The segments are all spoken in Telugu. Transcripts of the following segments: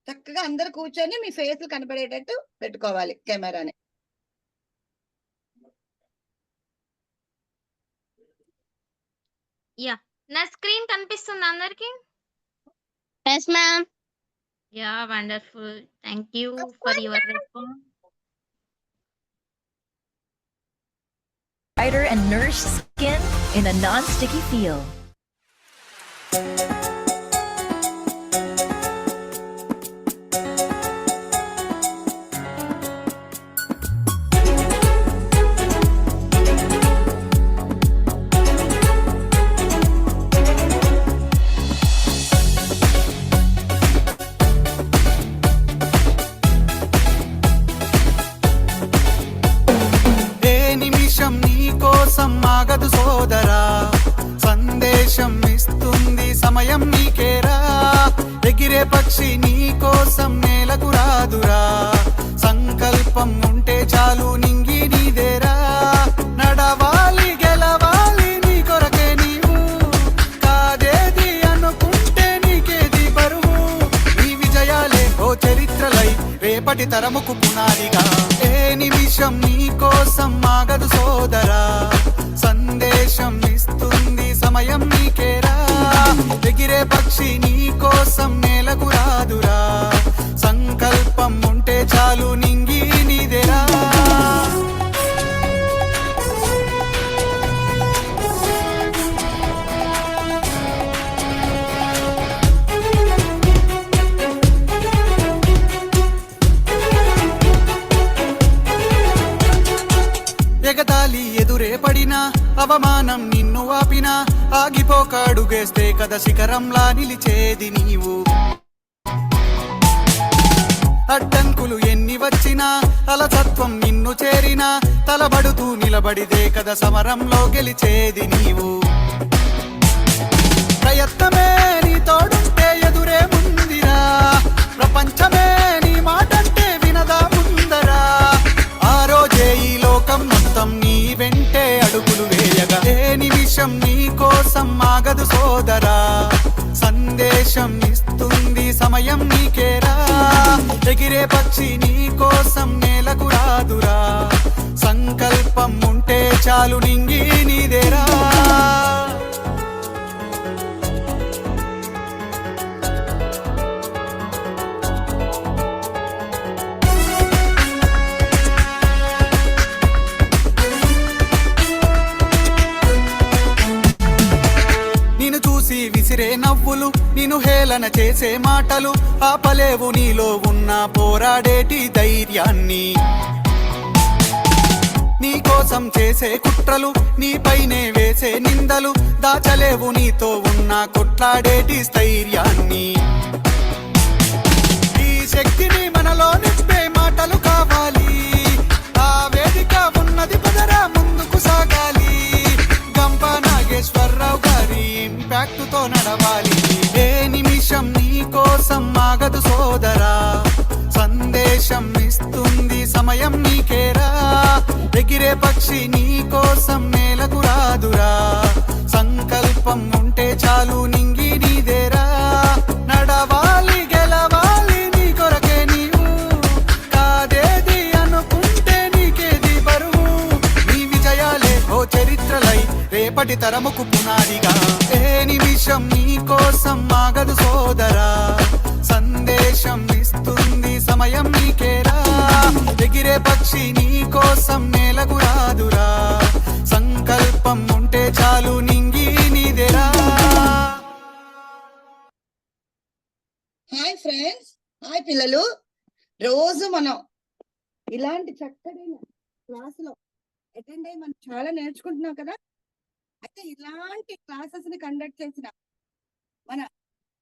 చక్కగా అందరు కూర్చొని మీ ఫేస్ కనపడేటట్టు పెట్టుకోవాలి కెమెరాని. యాహ్! నా స్క్రీన్ కనిపిస్తుందా అందరికి? Yes ma'am. Yeah! Wonderful. Thank you for your response. Brighter and nourished skin in a non-sticky feel. ఆగదు సోదరా, సందేశం ఇస్తుంది సమయం నీకేరా. ఎగిరే పక్షి నీ కోసం నేలకు రాదురా, సంకల్పం ఉంటే చాలు నింగి నీదేరా. నడవాలి గెలవాలి నీ కొరకే నీవు, కాదేది అనుకుంటే నీకేది బరువు. నీ విజయాలే ఓ చరిత్రలై రేపటి తరముకు పునాదిగా. ఏ నిమిషం నీ కోసం ఆగదు సోదరా, సందేశం ఇస్తుంది సమయం నీకేరా. ఎగిరే పక్షి నీ కోసం నేలకు రాదురా, సంకల్పం ఉంటే చాలు నింగి నీదేరా. ఎగతాళి ఎదురే పడినా, అవమానం నిన్ను ఆపినా, ఆగిపోక అడుగేస్తే కదా శిఖరంలా నిలిచేది నీవు. అడ్డంకులు ఎన్ని వచ్చినా, అలసత్వం నిన్ను చేరినా, తలబడుతూ నిలబడితే కదా సమరంలో గెలిచేది నీవు. ప్రయత్నమే నీ తోడుంటే ఎదురే ముందిరా, ప్రపంచమే నీ మాటంటే వినదా ముందరా. ఆ రోజే ఈ లోకం మొత్తం నీ వెంటే అడుగులు వేయగా. ఏ నిమిషం నీ కోసం ఆగదు సోదరా, సందేశం ఇస్తుంది సమయం నీకేరా. ఎగిరే పక్షి నీ కోసం నేలకు రాదురా, సంకల్పం ఉంటే చాలు నింగి నీదేరా. విసిరే నవ్వులు, నిన్ను హేళన చేసే మాటలు, ఆపలేవు నీలో ఉన్న పోరాడేటి ధైర్యాన్ని. నీ కోసం చేసే కుట్రలు, నీపైనే వేసే నిందలు, దాచలేవు నీతో ఉన్న కొట్లాడేటి స్థైర్యాన్ని. ఈ శక్తిని మనలో నింపే మాటలు కావాలి, ఆ వేదిక ఉన్నది పదరా ముందుకు సాగాలి. గంప నాగేశ్వరరావు గారి ఇంపాక్ట్ తో నడవాలి. ఏ నిమిషం నీ కోసం ఆగదు సోదరా, సందేశం ఇస్తుంది సమయం నీకేరా. ఎగిరే పక్షి నీ కోసం నేలకు రాదురా, సంకల్పం ఉంటే చాలు నింగి నీదేరా. నడవాలి గెలవాలి నీ కొరకే నీవు, కాదేది అనుకుంటే నీకేది బరువు. నీ విజయాలే ఓ చరిత్రలై రేపటి తరముకు పునాదిగా. ఏ నిమిషం నీ కోసం ఆగదు సోదరా, సందేశం ఇస్తుంది సమయం నీకేరా. ఎగిరే పక్షి నీ కోసం నేలకు రాదురా, సంకల్పం ఉంటే చాలు నింగి నీదేరా. హాయ్ ఫ్రెండ్స్, హాయ్ పిల్లలు. రోజు మనం ఇలాంటి చక్కటి క్లాసులో అటెండ్ అయ్యి మనం చాలా నేర్చుకుంటున్నాం కదా. అయితే ఇలాంటి క్లాసెస్ ని కండక్ట్ చేసిన మన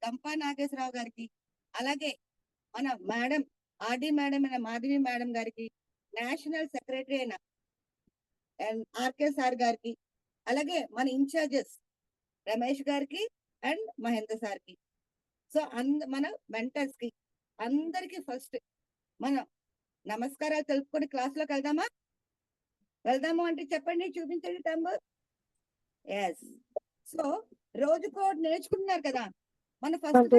గంపా నాగేశ్వరరావు గారికి, అలాగే మన మేడం ఆర్డి మేడం అయిన మాధవి మేడం గారికి, నేషనల్ సెక్రటరీ అయిన ఆర్కే సార్ గారికి, అలాగే మన ఇన్ఛార్జెస్ రమేష్ గారికి అండ్ మహేంద్ర సార్కి, సో మన మెంటర్స్ కి అందరికి ఫస్ట్ మనం నమస్కారాలు తెలుపుకొని క్లాస్ లోకి వెళ్దామా? వెళ్దాము అంటే చెప్పండి, చూపించండి తంబు. ఎస్. సో రోజుకో నేర్చుకుంటున్నారు కదా. మన ఫస్ట్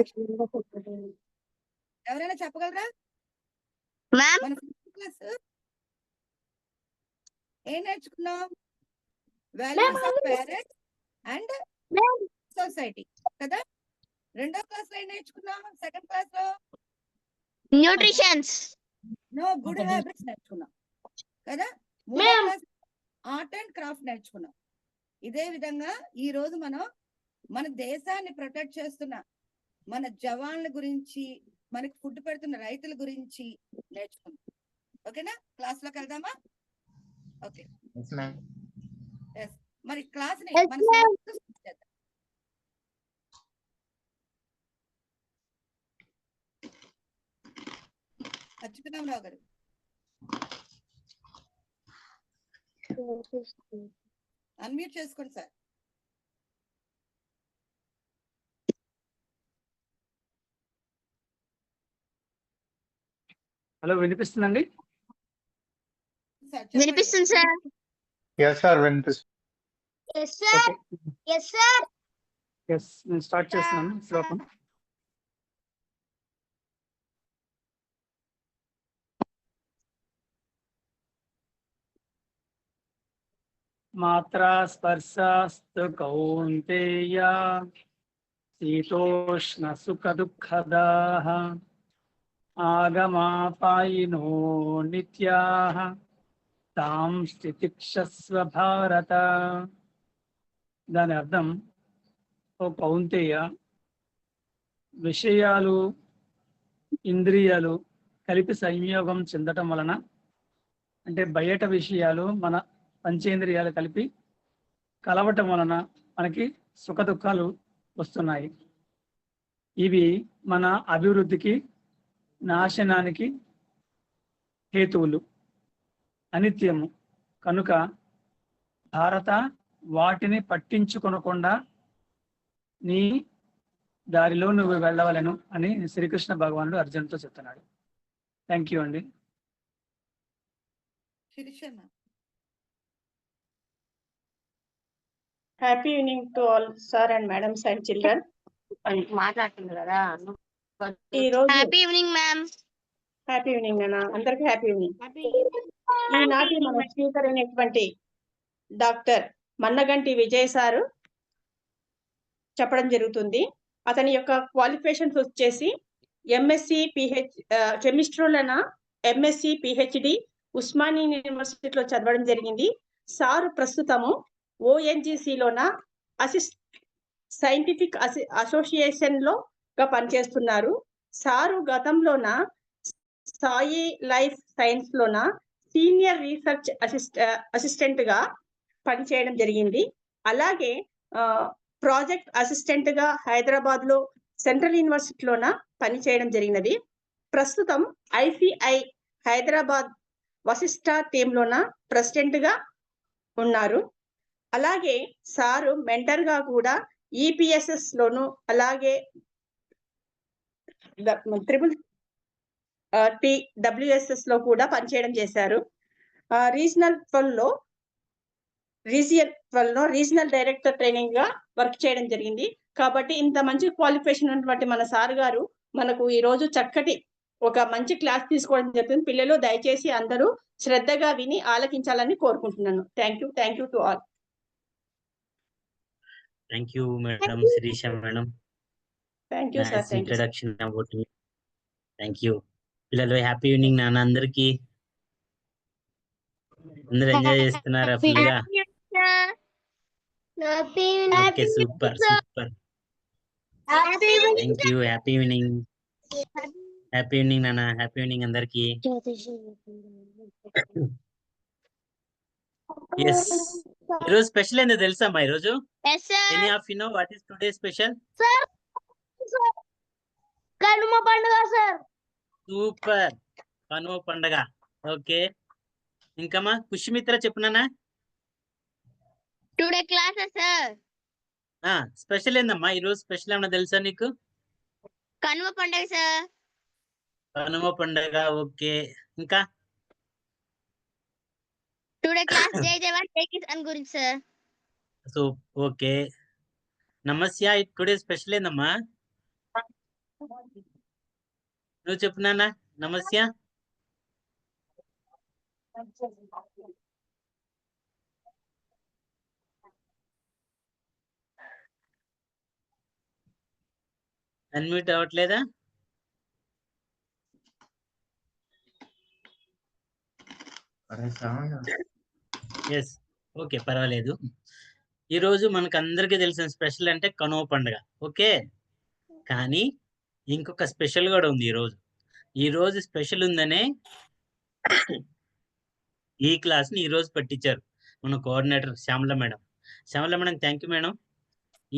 ఎవరైనా చెప్పగలరా? Ma'am, మన ఫస్ట్ క్లాస్ ఏం నేర్చుకున్నాం? Values of parents and society కదా. రెండో క్లాస్ లో ఏం నేర్చుకున్నాం? సెకండ్ క్లాస్ లో nutritions. గుడ్ హ్యాబిట్స్ నేర్చుకున్నాం కదా. మూడో క్లాస్ ఆర్ట్ అండ్ క్రాఫ్ట్ నేర్చుకున్నాం. ఇదే విధంగా ఈ రోజు మనం మన దేశాన్ని ప్రొటెక్ట్ చేస్తున్న మన జవాన్ల గురించి, మనకి ఫుడ్ పెడుతున్న రైతుల గురించి నేర్చుకున్నాం. ఓకేనా? క్లాస్ లోకి వెళ్దామా? ఓకే, మరి క్లాస్ ని Yes, మన ma'am. sound తో start చేద్దాం. అచ్యుతరామరావు గారు అన్మ్యూట్ చేసుకోండి సార్. హలో, వినిపిస్తుందండి? సార్ చెప్పండి. వినిపిస్తుంది సార్. Yes, sir. Viనిpiస్తుంది. Yes, sir. Yes, sir. Yes, నేను స్టార్ట్ చేస్తున్నాను శ్లోకం. మాత్రా స్పర్శాస్తు కౌంతేయ శీతోష్ణ సుఖ దుఃఖదాః ఆగమాపాయినో నిత్యాః తాం స్థితిక్షస్వ భారత. దాని అర్థం, ఓ కౌంతేయ, విషయాలు ఇంద్రియాలు కలిపి సంయోగం చెందటం వలన, అంటే బయట విషయాలు మన పంచేంద్రియాలు కలిపి కలవటం వలన మనకి సుఖ దుఃఖాలు వస్తున్నాయి. ఇవి మన అభివృద్ధికి నాశనానికి హేతువులు, అనిత్యము కనుక భారత వాటిని పట్టించుకొనకుండా నీ దారిలో నువ్వు వెళ్ళవలను అని శ్రీకృష్ణ భగవానుడు అర్జునుడితో చెప్తున్నాడు. థ్యాంక్ యూ అండి. శిరీషన్న Happy evening to all sir and madams and children. మాట్లాడుతుంది కదా. ఈ రోజు Happy evening, ma'am. Happy evening నాన్న, అందరికి హ్యాపీ ఈవినింగ్. ఈనాటి మన స్పీకర్ అయినటువంటి డాక్టర్ మన్నగంటి విజయ్ సారు చెప్పడం జరుగుతుంది. అతని యొక్క క్వాలిఫికేషన్స్ వచ్చేసి ఎంఎస్సి కెమిస్ట్రీలోన ఎంఎస్సి పిహెచ్డి ఉస్మానియా యూనివర్సిటీలో చదవడం జరిగింది. సారు ప్రస్తుతము ఓఎన్జిసిలోన సైంటిఫిక్ అసోసియేషన్ లో పనిచేస్తున్నారు. సారు గతంలోన సాయి లైఫ్ సైన్స్ లోన సీనియర్ రీసెర్చ్ అసిస్టెంట్ గా పనిచేయడం జరిగింది. అలాగే ప్రాజెక్ట్ అసిస్టెంట్ గా హైదరాబాద్ లో సెంట్రల్ యూనివర్సిటీలోన పనిచేయడం జరిగినది. ప్రస్తుతం ఐసిఐ హైదరాబాద్ వశిష్ట టీంలోన ప్రెసిడెంట్ గా ఉన్నారు. అలాగే సారు మెంటర్ గా కూడా ఈపీఎస్ఎస్ లోను, అలాగే TWSS లో కూడా పనిచేయడం చేశారు. రీజనల్ 12 లో రీజనల్ డైరెక్టర్ ట్రైనింగ్ గా వర్క్ చేయడం జరిగింది. కాబట్టి ఇంత మంచి క్వాలిఫికేషన్ ఉన్నటువంటి మన సార్ గారు మనకు ఈ రోజు చక్కటి ఒక మంచి క్లాస్ తీసుకోవడం జరుగుతుంది. పిల్లలు దయచేసి అందరూ శ్రద్ధగా విని ఆలకించాలని కోరుకుంటున్నాను. Thank you to all. Thank you, Madam Sirisha, Madam. Thank you sir. Nice introduction about me. Thank you. పిల్లలు హ్యాపీ ఈవినింగ్ నాన్న అందరికి. అందరూ ఎంజాయ్ చేస్తున్నారా ఫుల్ గా? Okay, super super. Thank you. Happy evening. Happy evening నాన్న. హ్యాపీ ఈవినింగ్ అందరికి. ఎస్, ఈరోజు స్పెషల్ ఏందో తెలుసమ్మా? ఈరోజు Yes, sir. Any of you know what is today special? Sir. Kanuma పండుగ సార్. సూపర్, కనుమ పండగ. ఓకే, ఇంకమ్మా పుష్మిత్ర చెప్పునానా? Today classes sir. స్పెషల్ ఏందమ్మా ఈరోజు? స్పెషల్ ఏమన్నా తెలుసా నీకు? కనుమ పండుగ సార్. కనుమ పండగ. ఓకే, ఇంకా టుడే క్లాస్ జై జవాన్ జై కిసాన్ గురించి sir. So okay. Namasya, today special ఏందమ్మా? నువ్వు చెప్పు నాన్న. నమస్య. అన్మ్యూట్ అవ్వట్లేదా? ఎస్, ఓకే, పర్వాలేదు. ఈరోజు మనకు అందరికీ తెలిసిన స్పెషల్ అంటే కనుమ పండుగ. ఓకే, కానీ ఇంకొక స్పెషల్ కూడా ఉంది ఈరోజు. ఈరోజు స్పెషల్ ఉందనే ఈ క్లాస్ని ఈరోజు పట్టించారు మన coordinator Shyamala madam. Shyamala madam, thank you madam.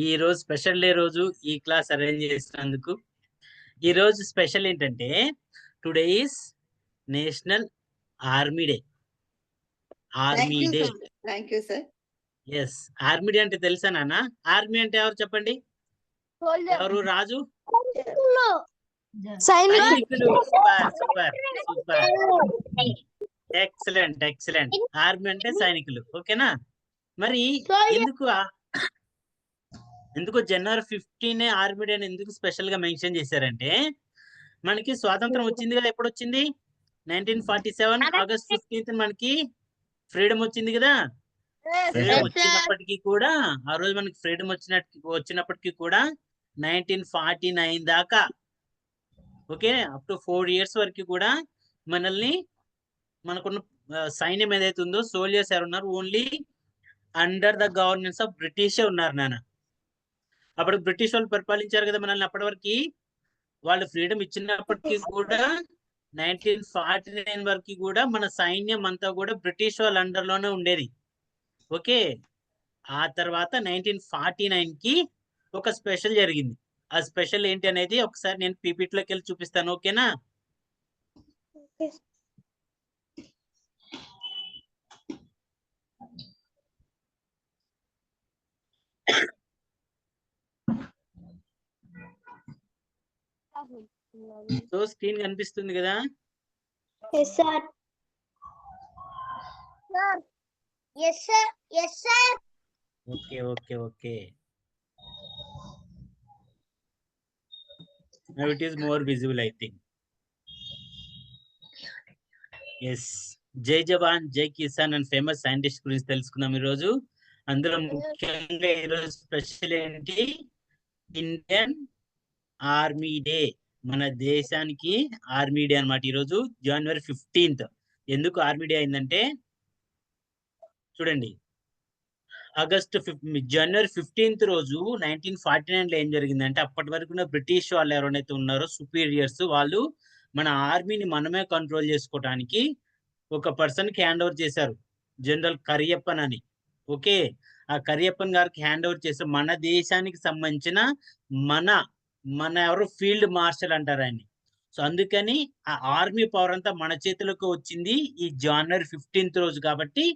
ఈ రోజు స్పెషల్ డే రోజు ఈ క్లాస్ అరేంజ్ చేసినందుకు. ఈ రోజు స్పెషల్ ఏంటంటే today is national army day. Army day. Thank you sir. Yes, army day అంటే తెలుసా నాన్న? ఆర్మీ అంటే ఎవరు చెప్పండి? ఎవరు? రాజు? సైనికులు. Super super super, excellent excellent. Army అంటే సైనికులు. ఓకేనా? మరి ఎందుకు జనవరి 15 ఆర్మీ డే ఎందుకు స్పెషల్ గా మెన్షన్ చేశారంటే, మనకి స్వాతంత్రం వచ్చింది కదా. ఎప్పుడు వచ్చింది? 1947 ఆగస్ట్ 15 మనకి ఫ్రీడమ్ వచ్చింది కదా. ఫ్రీడమ్ వచ్చినప్పటికీ కూడా, ఆ రోజు మనకి ఫ్రీడమ్ వచ్చినప్పటికీ కూడా 1949 దాకా, ఓకే, అప్ టు 4 years వరకు కూడా మనకున్న సైన్యం ఏదైతే ఉందో, సోల్జర్స్ ఎవరు ఉన్నారు, only under the governance of British ఉన్నారు నాన్న. అప్పుడు బ్రిటిష్ వాళ్ళు పరిపాలించారు కదా మనల్ని. అప్పటి వరకు వాళ్ళు ఫ్రీడమ్ ఇచ్చినప్పటికీ కూడా 1949 వరకు కూడా మన సైన్యం అంతా కూడా బ్రిటిష్ వాళ్ళ అండర్ లోనే ఉండేది. ఓకే, ఆ తర్వాత 1949 కి ఒక స్పెషల్ జరిగింది. ఆ స్పెషల్ ఏంటి అనేది ఒకసారి నేను పీపీటీలోకి వెళ్ళి చూపిస్తాను. ఓకేనా? సో స్క్రీన్ కనిపిస్తుంది కదా? Okay okay okay. Now it is more visible, I think. Yes, జై జవాన్ జై కిసాన్ అండ్ ఫేమస్ సైంటిస్ట్ గురించి తెలుసుకుందాం ఈరోజు. అందులో ముఖ్యంగా ఈరోజు స్పెషల్ ఏంటి? Indian army day. మన దేశానికి ఆర్మీ డే అన్నమాట. ఈరోజు జనవరి 15. ఎందుకు ఆర్మీ డే అయిందంటే, చూడండి, జనవరి 15 రోజు 1949 లో ఏం జరిగిందంటే, అప్పటి వరకు బ్రిటిష్ వాళ్ళు ఎవరైతే ఉన్నారో సుపీరియర్స్, వాళ్ళు మన ఆర్మీని మనమే కంట్రోల్ చేసుకోవడానికి ఒక పర్సన్ కి హ్యాండ్ ఓవర్ చేశారు, జనరల్ కరియప్పన్ అని. ఓకే, ఆ కరియప్పన్ గారికి హ్యాండ్ ఓవర్ చేశారు. మన దేశానికి సంబంధించిన మన ఎవరు ఫీల్డ్ మార్షల్ అంటారు ఆయన్ని. సో అందుకని ఆ ఆర్మీ పవర్ అంతా మన చేతిలోకి వచ్చింది ఈ జనవరి 15 రోజు. కాబట్టి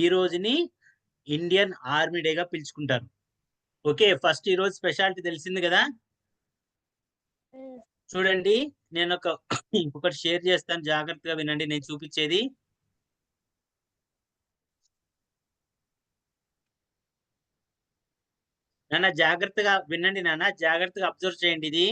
ఈ రోజుని ఇండియన్ ఆర్మీ డేగా పిలుచుకుంటారు. ఓకే, ఫస్ట్ ఈ రోజు స్పెషాలిటీ తెలిసింది కదా. చూడండి, నేను ఇంకొకటి షేర్ చేస్తాను, జాగ్రత్తగా వినండి నేను చూపించేది. నాన్న జాగ్రత్తగా వినండి, నాన్న జాగ్రత్తగా అబ్జర్వ్ చేయండి. ఇది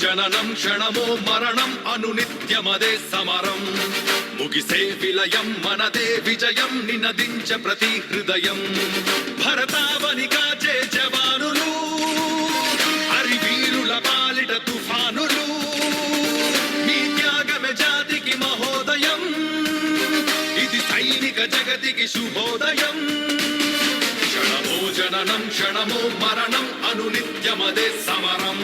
జననం క్షణమో మరణం అను నిత్యమదే సమరం, ముగిసే విలయం మనదే విజయం, నినదించ ప్రతి హృదయం. భరతావని కాచే జవానులు, హరివీరుల పాలిట తుఫానులు, మీ త్యాగమే జాతికి మహోదయం, ఇది సైనిక జగతికి శుభోదయం. క్షణమో జననం క్షణమో మరణం అనునిత్యమదే సమరం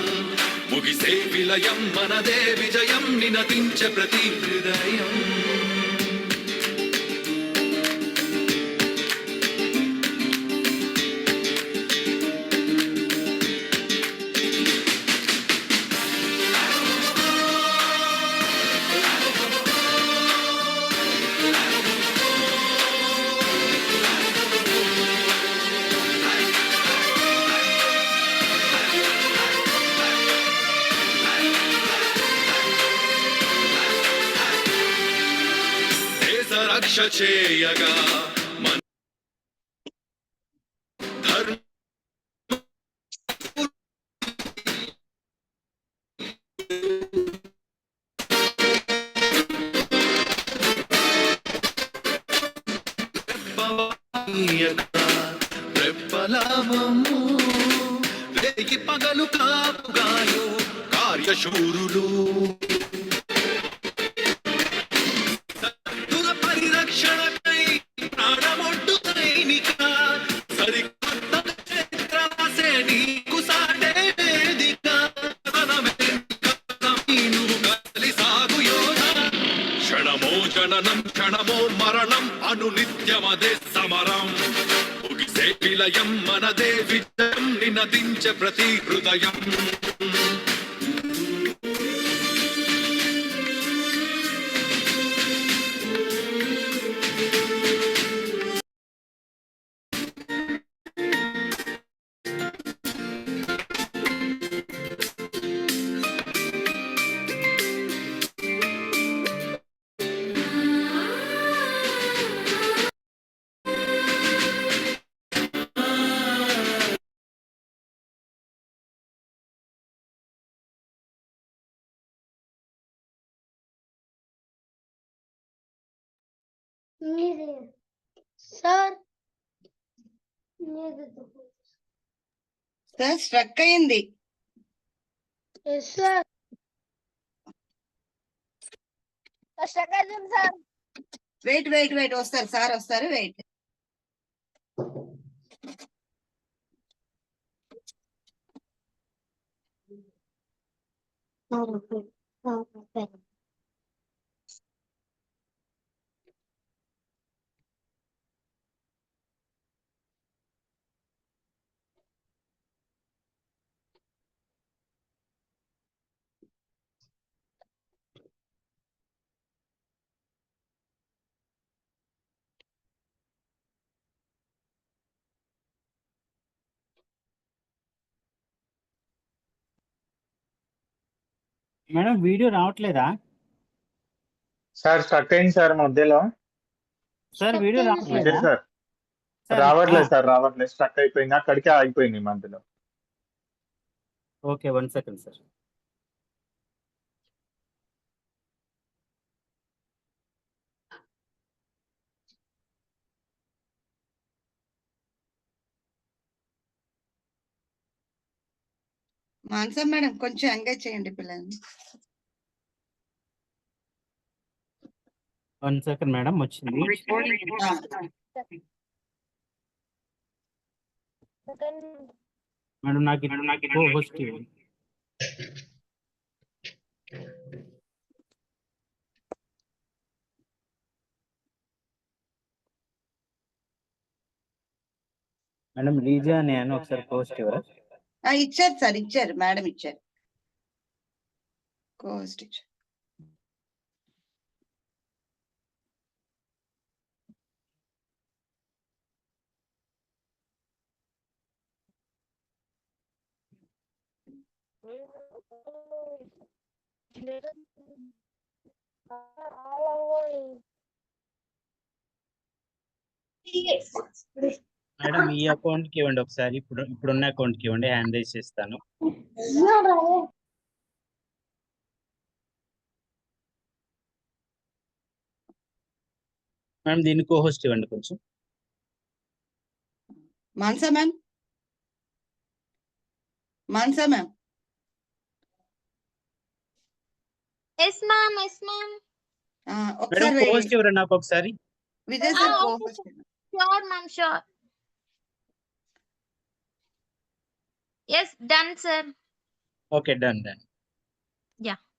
ముగిసే విలయం మనదే విజయం నినదించే ప్రతి హృదయం రక్ష చేయగా మన ధర్మ రెప్పలాభము రేగి పగలు కాపుగాలు కార్యశూరులు పరిరక్షణకై ప్రాణమొడ్డు సైనిక సరికొత్త చరిత్రరాసే నీకు సాటే వేదిక నువ్వు కలి సాగు యోధ క్షణమో జననం క్షణమో మరణం అనునిత్యమదే సమరం ముగిసే విలయం మనదే విజయం నినదించే ప్రతి హృదయం సార్ సార్ స్ట్రక్ అయింది. సార్ సార్ వెయిట్ వస్తారు సార్ వస్తారు వెయిట్. మేడం వీడియో రావట్లేదా సార్ స్టక్ అయింది సార్ మధ్యలో. సార్? వీడియో రావట్లేదా సార్ రావట్లేదు సార్ రావట్లేదు, స్టక్ అయిపోయింది, అక్కడికే ఆగిపోయింది మధ్యలో. Okay 1 second sir. Mansa madam కొంచెం ఎంగేజ్ చేయండి పిల్లల్ని. 1 సెకండ్ మేడం వచ్చింది. మేడం నాకు హోస్ట్ ఇవ్వండి. మేడం లీజా నేను ఒకసారి పోస్ట్ ఇవ్వరా? ఇచ్చారు సార్ ఇచ్చారు మేడం ఇచ్చారు కోస్ట్ ఇచ్చారు. మేడం ఈ అకౌంట్ కి ఇవ్వండి ఒకసారి, ఇప్పుడున్న అకౌంట్ కి ఇవ్వండి, హ్యాండ్ రైజ్ చేస్తాను. మేడం దీన్ని కో హోస్ట్ ఇవ్వండి కొంచెం. Mansa ma'am yes ma'am madam ఒకసారి కో హోస్ట్ ఇవ్వరా నాకు ఒకసారి? Vijay sir sure ma'am sure. Yes, done, sir. Okay, done.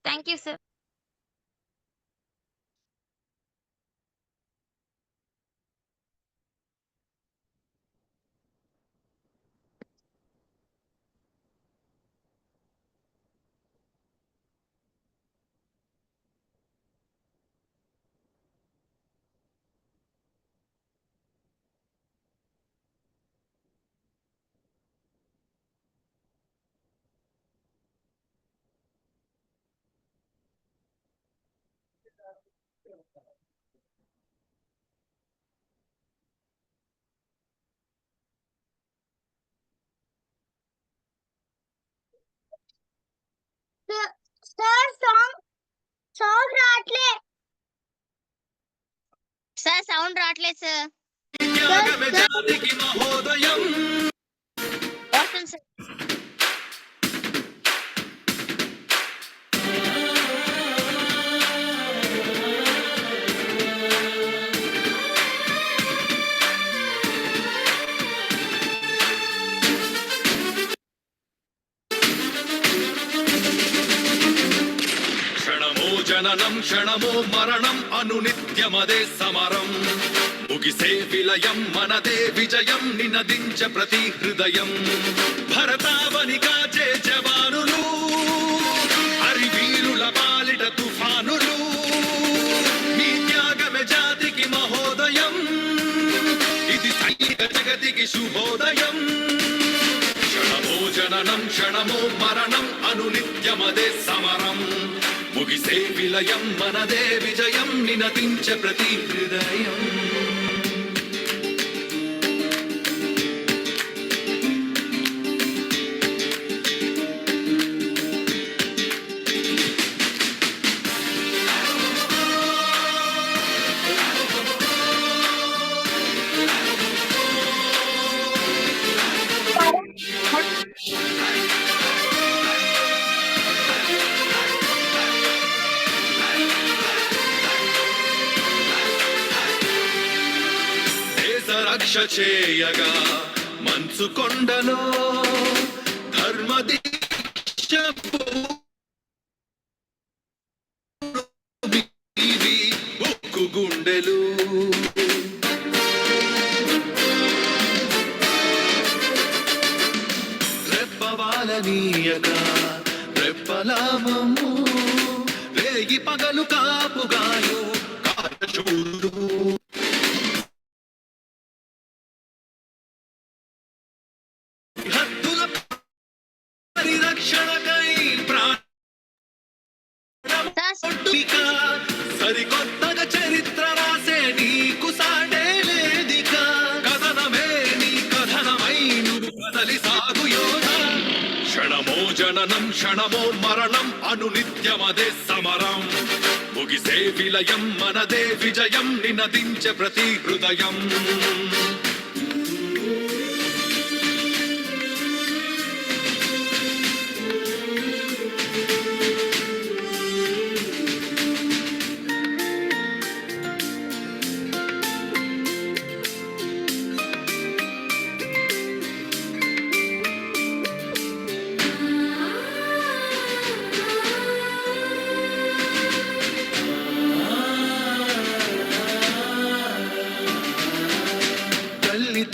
Thank you, sir. Sir, sound రాట్లే. Sir, sound రాట్లే, sir. త్యాగమే జాతికి మహోదయం. Awesome, sir. క్షణమో జననం క్షణమో మరణం అనునిత్యమదే సమరం. ముగిసే విలయం మనదే విజయం నినదించ ప్రతి హృదయం. భరతావని కాచే జవానులు హరివీరుల పాలిట తుఫానులు. మీ త్యాగమే జాతికి మహోదయం. ఇది సైనిక జగతికి శుభోదయం. క్షణమో జననం క్షణమో మరణం అనునిత్యమదే సమరం. ముగిసే విలయం మనదే విజయం నినదించ ప్రతి హృదయం. రక్ష చేయగా మంచు కొండలో ధర్మదీక్ష ఉక్కు గుండెలు. రెప్పవాలనీయగా రెప్పలామము రేగి పగలు కాపుగాలు కాచూరు. పరిరక్షణకై సరికొత్తగా చరిత్ర రాసే నీకు సాటే వేదిక. కథనమే నీ కథనమై నువ్వు కదలి సాగు యోధ. క్షణమో జననం క్షణమో మరణం అనునిత్యమదే సమరం. ముగిసే విలయం మనదే విజయం నినదించ ప్రతి హృదయం.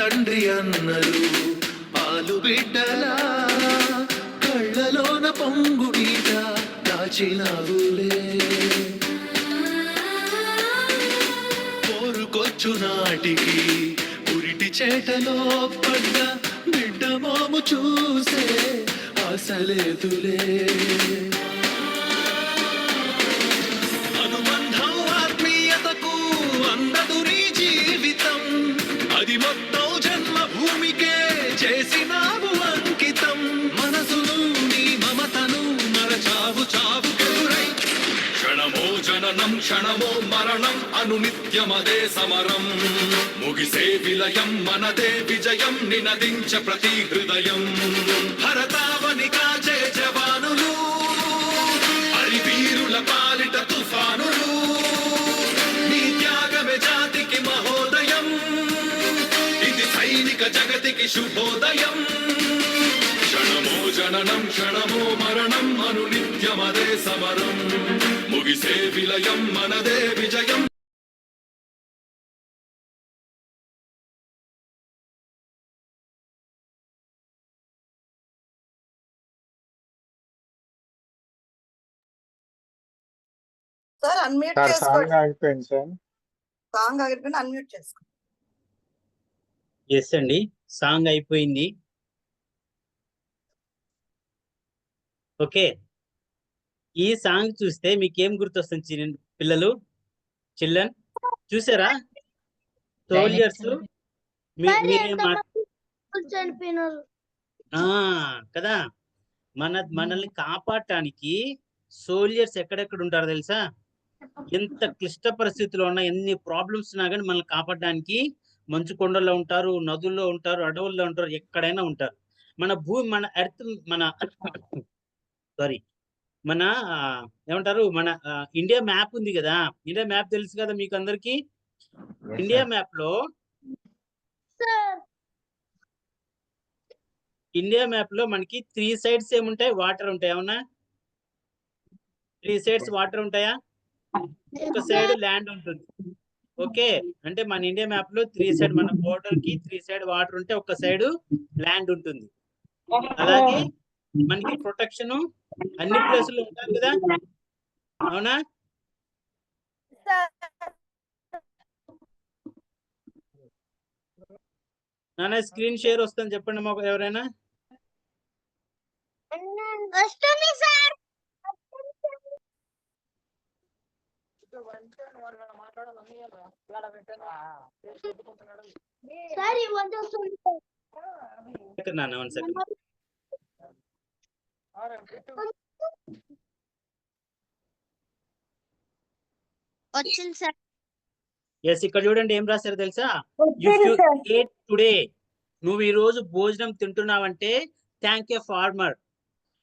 తండ్రి అన్నలు పాలు బిడ్డలా కళ్ళలోన పొంగు బీట దాచినవులే. పోరుకొచ్చు నాటికి ఉరిటి చేటలో పడ్డ బిడ్డ మోము చూసే ఆశలేదులే. అనుబంధం ఆత్మీయతకు అందదు నీ జీవితం. అది మొత్తం జన్మభూమికే చేసినావు అంకితం. మనసును నీ మమతను మరచావు చావుకెదురై. క్షణమో జననం క్షణమో మరణం అనునిత్యమదే సమరం. ముగిసే విలయం మనదే విజయం నినదించ ప్రతి హృదయం. భరతావని కాచే జవానులు హరివీరుల పాలిట తుఫానులు. నీ త్యాగమే జాతికి మహోదయం. ఇది సైనిక జగతికి శుభోదయం. క్షణమో జననం క్షణమో మరణం అను నిత్యమదే సమరం ముగిసే విలయం మనదే విజయం. సార్ అన్మ్యూట్ సార్ చేసుకోండి. సాంగ్ ఆగిపోయింది సార్. సాంగ్ ఆగిపోయిన అన్మ్యూట్ చేసుకోండి. ఎస్ అండి, సాంగ్ అయిపోయింది. ఓకే, ఈ సాంగ్ చూస్తే మీకేం గుర్తొస్తుంది పిల్లలు? చిల్డ్రన్ చూసారా? సోల్జర్స్ కదా, మనల్ని కాపాడటానికి సోల్జర్స్ ఎక్కడెక్కడ ఉంటారో తెలుసా? ఎంత క్లిష్ట పరిస్థితుల్లో ఉన్నా, ఎన్ని ప్రాబ్లమ్స్ ఉన్నా కానీ మనల్ని కాపాడడానికి మంచు కొండల్లో ఉంటారు, నదుల్లో ఉంటారు, అడవుల్లో ఉంటారు, ఎక్కడైనా ఉంటారు. మన భూమి, మన ఎర్త్, మన సారీ మన ఏమంటారు, మన ఇండియా మ్యాప్ ఉంది కదా, ఇండియా మ్యాప్ తెలుసు కదా మీకు అందరికి. ఇండియా మ్యాప్ లో మనకి 3 సైడ్స్ ఏముంటాయి? వాటర్ ఉంటాయి, అవునా? 3 సైడ్స్ వాటర్ ఉంటాయా? ఒక సైడ్ ల్యాండ్ ఉంటుంది. ఓకే, అంటే మన ఇండియా మ్యాప్ లో 3 సైడ్, మన బోర్డర్ కి 3 సైడ్ వాటర్ ఉంటే ఒక సైడ్ ల్యాండ్ ఉంటుంది. అలాగే మనకి ప్రొటెక్షన్ అన్ని ప్లేసుల్లో ఉంటుంది కదా, అవునా? నాన్న స్క్రీన్ షేర్ వస్తుంది చెప్పండి మాకు ఎవరైనా. వస్తుంది సార్. నాన్న 1 సెకండ్. వచ్చింది సార్. ఎస్, ఇక్కడ చూడండి ఏం రాశారు తెలుసా? ఇఫ్ యు ఏట్ టుడే, నువ్వు ఈ రోజు భోజనం తింటున్నావంటే థ్యాంక్ యూ ఫార్మర్.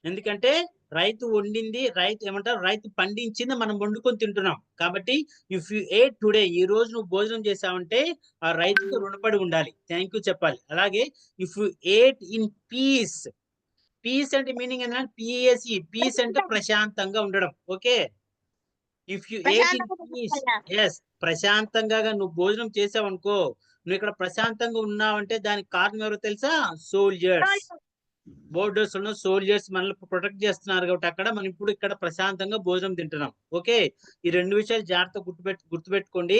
ఎందుకంటే రైతు వండింది, రైతు ఏమంటారు, రైతు పండించింది మనం వండుకొని తింటున్నాం. కాబట్టి ఇఫ్ యు ఏట్ టుడే, ఈ రోజు నువ్వు భోజనం చేసావంటే ఆ రైతుకు రుణపడి ఉండాలి, థ్యాంక్ యూ చెప్పాలి. అలాగే if you eat in peace, peace అంటే మీనింగ్ ఏంటంటే పిఎస్ఈ, పీస్ అంటే ప్రశాంతంగా ఉండడం. Okay, if you eat in peace, yes, ప్రశాంతంగా నువ్వు భోజనం చేసావు అనుకో, నువ్వు ఇక్కడ ప్రశాంతంగా ఉన్నావంటే దానికి కారణం ఎవరో తెలుసా? సోల్జర్స్. బోర్డర్స్ ఉన్న సోల్జర్స్ మనల్ని ప్రొటెక్ట్ చేస్తున్నారు కాబట్టి అక్కడ మనం ఇప్పుడు ఇక్కడ ప్రశాంతంగా భోజనం తింటున్నాం. ఓకే, ఈ 2 విషయాలు జాగ్రత్తగా గుర్తుపెట్టుకోండి.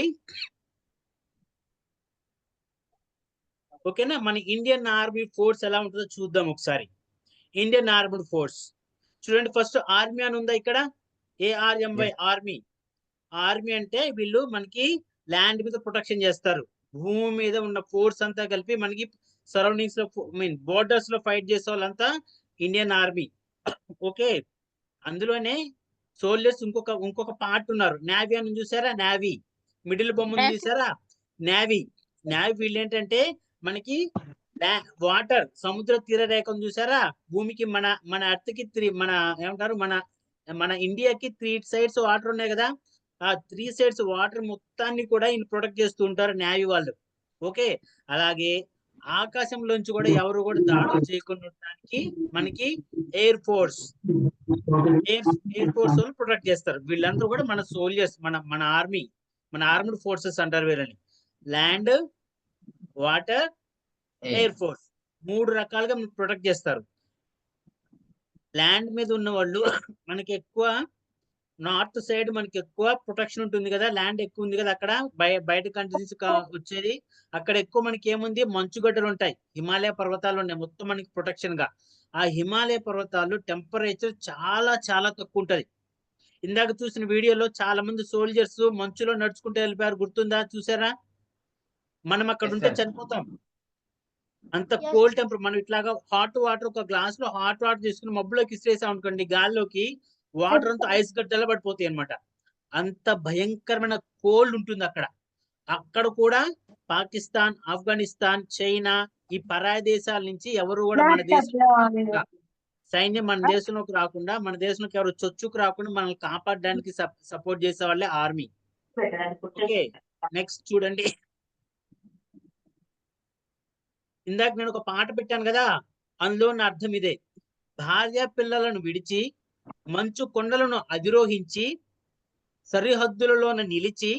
ఓకేనా? మన ఇండియన్ ఆర్మీ ఫోర్స్ ఎలా ఉంటుందో చూద్దాం ఒకసారి. ఇండియన్ ఆర్మీడ్ ఫోర్స్ చూడండి. ఫస్ట్ ఆర్మీ అని ఉందా ఇక్కడ? ARMY, army. ఆర్మీ అంటే వీళ్ళు మనకి ల్యాండ్ మీద ప్రొటెక్షన్ చేస్తారు. భూమి మీద ఉన్న ఫోర్స్ అంతా కలిపి మనకి సరౌండింగ్స్ లో, బోర్డర్స్ లో ఫైట్ చేసే వాళ్ళంతా ఇండియన్ ఆర్మీ. ఓకే, అందులోనే సోల్జర్స్ ఇంకొక పార్ట్ ఉన్నారు. నేవీ అని చూసారా? నేవీ మిడిల్ బొమ్మ చూసారా? నేవీ వీళ్ళు ఏంటంటే మనకి వాటర్, సముద్ర తీర రేఖను చూసారా? భూమికి మన ఎర్త్ కి మన ఏమంటారు, మన ఇండియాకి 3 సైడ్స్ వాటర్ ఉన్నాయి కదా, ఆ 3 సైడ్స్ వాటర్ మొత్తాన్ని కూడా ప్రొటెక్ట్ చేస్తూ ఉంటారు నేవీ వాళ్ళు. ఓకే, అలాగే ఆకాశంలోంచి కూడా ఎవరు కూడా దాడులు చేయకుండా ఉండడానికి మనకి ఎయిర్ ఫోర్స్ వాళ్ళు ప్రొటెక్ట్ చేస్తారు. వీళ్ళందరూ కూడా మన సోల్జర్స్, మన ఆర్మీ, మన ఆర్మ్డ్ ఫోర్సెస్ అంటారు వీళ్ళని. ల్యాండ్, వాటర్, ఎయిర్ ఫోర్స్ 3 రకాలుగా ప్రొటెక్ట్ చేస్తారు. ల్యాండ్ మీద ఉన్న వాళ్ళు మనకి ఎక్కువ నార్త్ సైడ్ మనకి ఎక్కువ ప్రొటెక్షన్ ఉంటుంది కదా, ల్యాండ్ ఎక్కువ ఉంది కదా, అక్కడ బయట కంట్రీస్ వచ్చేది. అక్కడ ఎక్కువ మనకి ఏముంది, మంచుగడ్డలు ఉంటాయి, హిమాలయ పర్వతాలు ఉన్నాయి మొత్తం మనకి ప్రొటెక్షన్ గా. ఆ హిమాలయ పర్వతాలు టెంపరేచర్ చాలా చాలా తక్కువ ఉంటది. ఇందాక చూసిన వీడియోలో చాలా మంది సోల్జర్స్ మంచులో నడుచుకుంటూ వెళ్ళిపోయారు, గుర్తుందా? చూసారా? మనం అక్కడ ఉంటే చనిపోతాం, అంత కోల్డ్ టెంపర్. మనం ఇట్లాగా హాట్ వాటర్, ఒక గ్లాస్ లో హాట్ వాటర్ తీసుకుని మబ్బులోకి ఇసిరేసాం అనుకోండి, గాల్లోకి వాటర్ అంతా ఐస్ గడ్డలు పడిపోతాయి అనమాట. అంత భయంకరమైన కోల్డ్ ఉంటుంది అక్కడ. అక్కడ కూడా పాకిస్తాన్, ఆఫ్ఘనిస్తాన్, చైనా, ఈ పరాయి దేశాల నుంచి ఎవరు కూడా మన దేశం సైన్యం మన దేశంలోకి రాకుండా, మన దేశంలోకి ఎవరు చొచ్చుకు రాకుండా మనల్ని కాపాడడానికి సపోర్ట్ చేసే వాళ్ళే ఆర్మీ. ఓకే, నెక్స్ట్ చూడండి. ఇందాక నేను ఒక పాట పెట్టాను కదా, అందులో నా అర్థం ఇదే. భార్య పిల్లలను విడిచి మంచు కొండలను అధిరోహించి సరిహద్దులలోన నిలిచి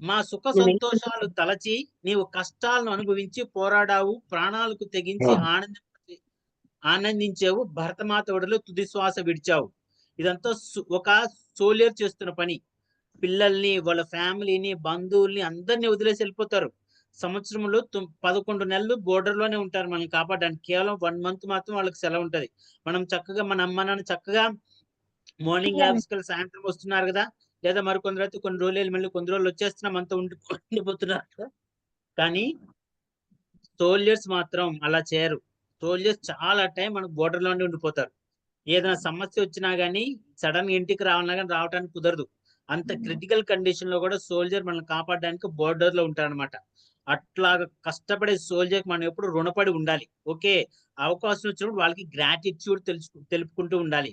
మా సుఖ సంతోషాలు తలచి నీవు కష్టాలను అనుభవించి పోరాడావు, ప్రాణాలకు తెగించి ఆనందించావు, భరతమాత ఒడిలో తుది శ్వాస విడిచావు. ఇదంతా ఒక సోల్జర్ చేస్తున్న పని. పిల్లల్ని, వాళ్ళ ఫ్యామిలీని, బంధువుల్ని అందరినీ వదిలేసి వెళ్ళిపోతారు. సంవత్సరంలో 11 నెలలు బోర్డర్ లోనే ఉంటారు మనల్ని కాపాడడానికి. కేవలం 1 మంత్ మాత్రం వాళ్ళకి సెలవు ఉంటది. మనం చక్కగా మన అమ్మ నాన్న చక్కగా మార్నింగ్ ఆఫీస్కి వెళ్ళి సాయంత్రం వస్తున్నారు కదా, లేదా మరి కొందరు అయితే కొన్ని రోజులు మళ్ళీ కొన్ని రోజులు వచ్చేస్తున్నాం, అంతా ఉండిపోతున్నారు కదా. కానీ సోల్జర్స్ మాత్రం అలా చేయరు. సోల్జర్స్ చాలా టైం మనకు బోర్డర్ లోనే ఉండిపోతారు. ఏదైనా సమస్య వచ్చినా గానీ సడన్ గా ఇంటికి రావాలన్నా కానీ రావడానికి కుదరదు. అంత క్రిటికల్ కండిషన్ లో కూడా సోల్జర్ మనల్ని కాపాడడానికి బోర్డర్ లో ఉంటారనమాట. అట్లాగా కష్టపడే సోల్జర్ మనం ఎప్పుడు రుణపడి ఉండాలి. ఓకే, అవకాశం వచ్చినప్పుడు వాళ్ళకి గ్రాటిట్యూడ్ తెలుపుకుంటూ ఉండాలి.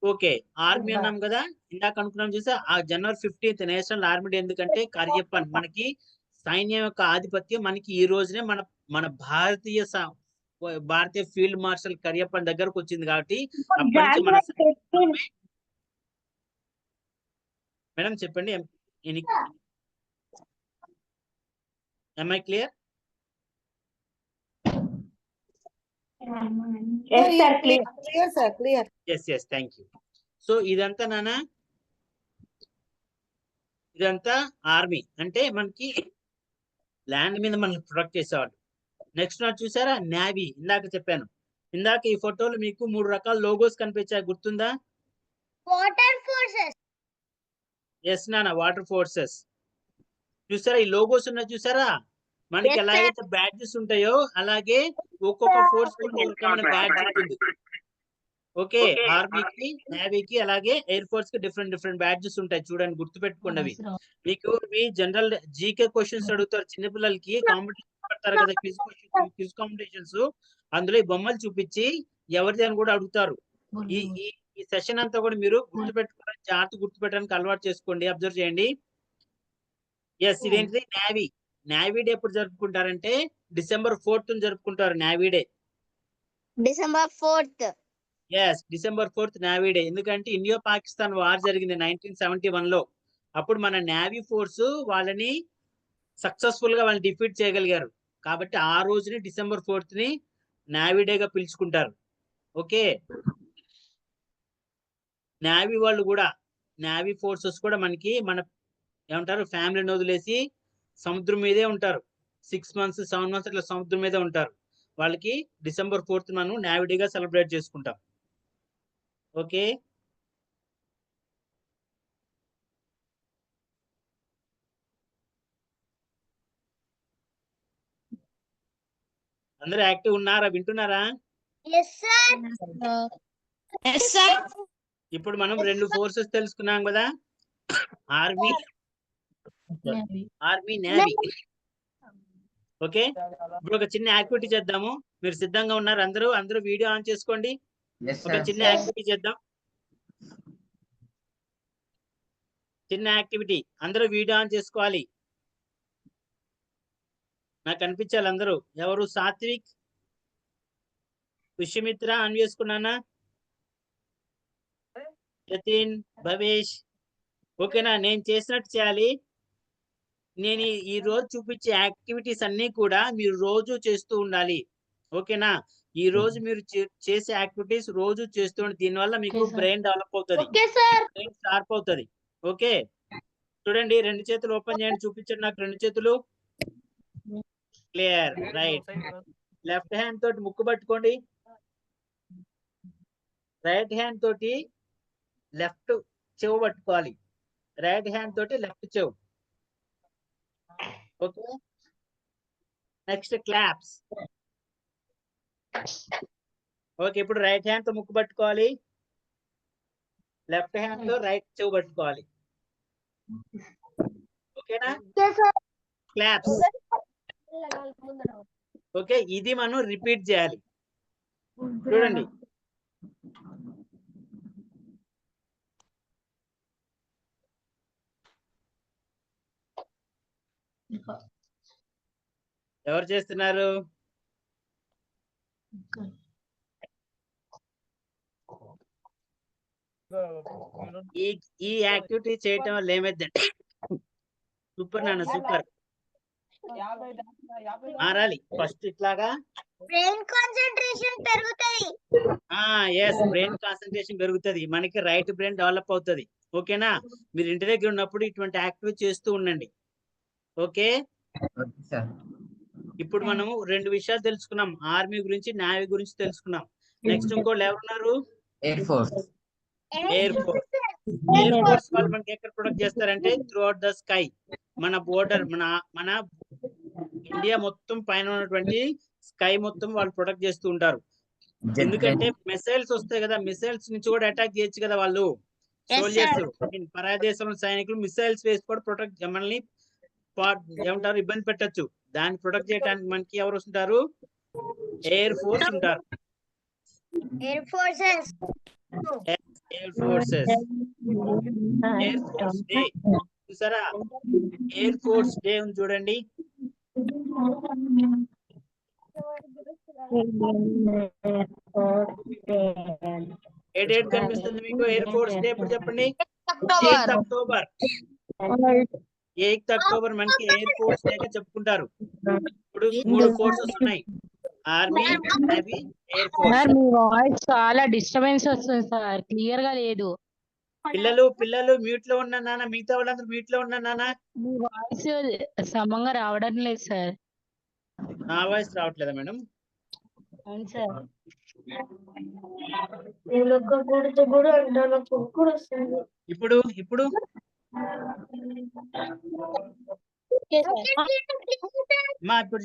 ఓకే, ఆర్మీ అన్నాం కదా, ఇందాక అనుకున్నాం చూసా. ఆ జనవరి 15th నేషనల్ ఆర్మీ డే ఎందుకంటే కరియప్పన్ మనకి సైన్యం యొక్క ఆధిపత్యం మనకి ఈ రోజునే మన భారతీయ ఫీల్డ్ మార్షల్ కరియప్పన్ దగ్గరకు వచ్చింది కాబట్టి అప్పటి నుంచి మన మేడం చెప్పండి. am I clear? Clear sir, clear. yes thank you. So ఇదంతా నానా, ఇదంతా ఆర్మీ అంటే మనకి ల్యాండ్ మీద మనల్ని ప్రొటెక్ట్ చేసేవాళ్ళు. నెక్స్ట్ నాట్ చూసారా, నేవీ. ఇందాక చెప్పాను, ఇందాక ఈ ఫోటోలు మీకు 3 రకాల లోగోస్ కనిపించాయి, గుర్తుందా? Water forces. ఎస్ నాన్న, వాటర్ ఫోర్సెస్. చూసారా ఈ లోగోస్ ఉన్నాయి చూసారా? మనకి Yes, ఎలాగైతే బ్యాడ్జెస్ ఉంటాయో అలాగే ఒక్కొక్క ఫోర్స్ కి ఒక రకమైన బ్యాడ్జ్ ఉంటుంది. ఓకే, ఆర్మీకి, నేవీకి, అలాగే ఎయిర్ ఫోర్స్ కి డిఫరెంట్ బ్యాడ్జెస్ ఉంటాయి. చూడండి, గుర్తు పెట్టుకోండి. అవి మీకు మీ జనరల్ జీకే క్వశ్చన్స్ అడుగుతారు చిన్నపిల్లలకి, కాంపిటీషన్ పెడతారు కదా, క్విజ్ కాంపిటీషన్స్. అందులో ఈ బొమ్మలు చూపించి ఎవరిది అని కూడా అడుగుతారు. ఈ సెషన్ అంతా కూడా మీరు గుర్తు పెట్టుకోవడానికి, జాగ్రత్త గుర్తు పెట్టడానికి అలవాటు చేసుకోండి, అబ్జర్వ్ చేయండి. ఎస్, ఇదేంటిది నేవీ. నేవీ డే ఎప్పుడు జరుపుకుంటారంటే December 4th జరుపుకుంటారు navy day. December 4th. Yes, December 4th navy day. ఎందుకంటే ఇండియా పాకిస్తాన్ వార్ జరిగింది 1971 లో. అప్పుడు మన నేవీ ఫోర్స్ వాళ్ళని సక్సెస్ఫుల్ గా వాళ్ళని డిఫీట్ చేయగలిగారు. కాబట్టి ఆ రోజుని December 4th ని నేవీ డేగా పిలుచుకుంటారు. ఓకే, నేవీ వాళ్ళు కూడా, నేవీ ఫోర్సెస్ కూడా మనకి ఏమంటారు, ఫ్యామిలీని వదిలేసి సముద్రం మీదే ఉంటారు. 6 months 7 months అట్లా సముద్రం మీదే ఉంటారు. వాళ్ళకి December 4th మనం నేవీ డేగా సెలబ్రేట్ చేసుకుంటాం. ఓకే, అందరూ యాక్టివ్ ఉన్నారా? వింటున్నారా? Yes, sir. Yes, sir. ఇప్పుడు మనం 2 ఫోర్సెస్ తెలుసుకున్నాం కదా, ఆర్మీ, నేవీ. ఓకే, ఇప్పుడు ఒక చిన్న యాక్టివిటీ చేద్దాము. మీరు సిద్ధంగా ఉన్నారు? అందరూ వీడియో ఆన్ చేసుకోండి. ఒక చిన్న యాక్టివిటీ చేద్దాం. చిన్న యాక్టివిటీ, అందరూ వీడియో ఆన్ చేసుకోవాలి. నాకు కనిపించాలి అందరూ. ఎవరు? సాత్విక్, పుష్యమిత్ర ఆన్ చేసుకున్నానా? జతిన్, భవేష్. ఓకేనా? నేను చేసినట్టు చేయాలి. నేను ఈ రోజు చూపించే యాక్టివిటీస్ అన్ని కూడా మీరు రోజు చేస్తూ ఉండాలి. ఓకేనా? ఈ రోజు మీరు చేసే యాక్టివిటీస్ రోజు చేస్తూ ఉండి, దీనివల్ల మీకు బ్రెయిన్ డెవలప్ అవుతుంది, బ్రెయిన్ షార్ప్ అవుతుంది. ఓకే, చూడండి, 2 చేతులు ఓపెన్ చేయండి, చూపించండి నాకు 2 చేతులు. Clear, right. లెఫ్ట్ హ్యాండ్ తోటి ముక్కు పట్టుకోండి, రైట్ హ్యాండ్ తోటి లెఫ్ట్ చెవు పట్టుకోవాలి, రైట్ హ్యాండ్ తోటి లెఫ్ట్ చెవు. Okay, next claps. ఓకే, ఇప్పుడు రైట్ హ్యాండ్ తో ముక్కు పట్టుకోవాలి, లెఫ్ట్ హ్యాండ్ తో రైట్ చెవు పట్టుకోవాలి. ఓకేనా? క్లాప్స్. ఓకే, ఇది మనం రిపీట్ చేయాలి. చూడండి, ఎవరు చేస్తున్నారు? ఈ యాక్టివిటీ చేయటం వల్ల ఏమైందంటే సూపర్ నాన్న సూపర్ మారాలి ఫస్ట్ ఇట్లాగా బ్రెయిన్ కాన్సంట్రేషన్ పెరుగుతుంది. ఎస్ బ్రెయిన్ కాన్సన్ట్రేషన్ పెరుగుతుంది, మనకి రైట్ బ్రెయిన్ డెవలప్ అవుతుంది. ఓకేనా, మీరు ఇంటి దగ్గర ఉన్నప్పుడు ఇటువంటి యాక్టివిటీ చేస్తూ ఉండండి. ఓకే, ఇప్పుడు మనము 2 విషయాలు తెలుసుకున్నాం, ఆర్మీ గురించి నేవీ గురించి తెలుసుకున్నాం. నెక్స్ట్ ఇంకోళ్ళు ఎవరున్నారు? ఎయిర్ ఫోర్స్ ఎయిర్ ఫోర్స్ వాళ్ళు మనకి ఎక్కడ ప్రొటెక్ట్ చేస్తారంటే త్రూ అవుట్ ద స్కై, మన బోర్డర్ మన ఇండియా మొత్తం పైన ఉన్నటువంటి స్కై మొత్తం వాళ్ళు ప్రొటెక్ట్ చేస్తూ ఉంటారు. ఎందుకంటే మిసైల్స్ వస్తాయి కదా, మిసైల్స్ నుంచి కూడా అటాక్ చేయొచ్చు కదా వాళ్ళు. సోల్జర్స్ పరాయ దేశంలో సైనికులు మిసైల్స్ వేసి కూడా ప్రొటెక్ట్ మనల్ని ఏమంటారు ఇబ్బంది పెట్టచ్చు. దాన్ని ప్రొటెక్ట్ చేయడానికి మనకి ఎవరు వస్తుంటారు? ఎయిర్ ఫోర్స్ ఉంటారు. Air forces air forces air force day చూసారా? ఎయిర్ ఫోర్స్ డే ఉంది చూడండి. ఏ డేట్ కనిపిస్తుంది మీకు ఎయిర్ ఫోర్స్ డే? ఇప్పుడు చెప్పండి. 8th October. 8th అక్టోబర్ మనకి ఎయిర్ ఫోర్స్ డే చెప్పుకుంటారు. ఇప్పుడు 3 ఫోర్సెస్ ఉన్నాయి, ఆర్మీ, నేవీ, ఎయిర్ ఫోర్స్. మీ వాయిస్ చాలా డిస్టర్బెన్స్ వస్తుంది సార్, క్లియర్ గా లేదు. పిల్లలు మ్యూట్ లో ఉన్నా నాన్న, మిగతా వాళ్ళందరూ మ్యూట్ లో ఉన్నా నాన్న. మీ వాయిస్ సమంగా రావడం లేదు సార్. నా వాయిస్ రావట్లేదా మేడం? అవును సార్. ఇప్పుడు ఇప్పుడు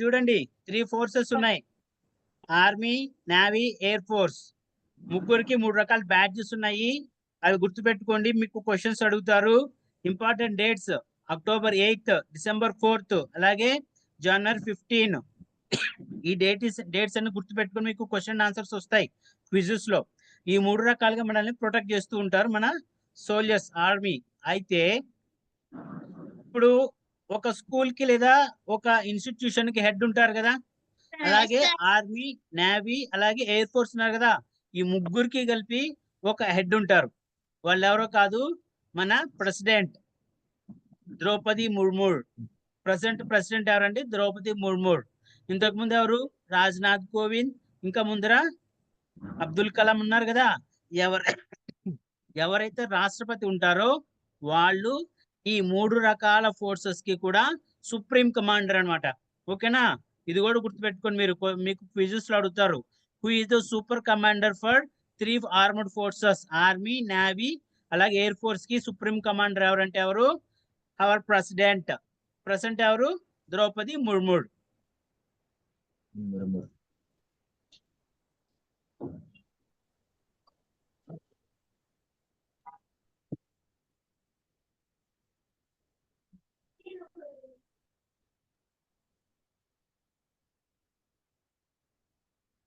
చూడండి, 3 ఫోర్సెస్ ఉన్నాయి, ఆర్మీ, నేవీ, ఎయిర్ ఫోర్స్. ముగ్గురికి 3 రకాల బ్యాడ్జెస్ ఉన్నాయి. అవి గుర్తుపెట్టుకోండి, మీకు క్వశ్చన్స్ అడుగుతారు. Important dates October 8th, December 4th, అలాగే జనవరి 15. ఈ డేట్స్ అన్ని గుర్తుపెట్టుకొని మీకు క్వశ్చన్ ఆన్సర్స్ వస్తాయి క్విజెస్ లో. ఈ 3 రకాలుగా మనల్ని ప్రొటెక్ట్ చేస్తూ ఉంటారు మన సోల్జర్స్, ఆర్మీ. అయితే ఇప్పుడు ఒక స్కూల్ కి లేదా ఒక ఇన్స్టిట్యూషన్ కి హెడ్ ఉంటారు కదా, అలాగే ఆర్మీ, నేవీ, అలాగే ఎయిర్ ఫోర్స్ ఉన్నారు కదా, ఈ ముగ్గురికి కలిపి ఒక హెడ్ ఉంటారు. వాళ్ళు ఎవరో కాదు, మన ప్రెసిడెంట్ ద్రౌపది ముర్ము. ప్రెసిడెంట్ ఎవరంటే ద్రౌపది ముర్ము. ఇంతకు ముందు ఎవరు? రాజ్నాథ్ కోవింద్, ఇంకా ముందర అబ్దుల్ కలాం ఉన్నారు కదా. ఎవరైతే రాష్ట్రపతి ఉంటారో వాళ్ళు ఈ 3 రకాల ఫోర్సెస్ కి కూడా సుప్రీం కమాండర్ అన్నమాట. ఓకేనా, ఇది కూడా గుర్తుపెట్టుకొని మీకు క్విజెస్ లో అడుగుతారు. Who is the super commander for 3 armed forces? Army, navy, అలాగే ఎయిర్ ఫోర్స్ కి సుప్రీం కమాండర్ ఎవరంటే ఎవరు? అవర్ ప్రెసిడెంట్ ఎవరు? ద్రౌపది ముర్ము.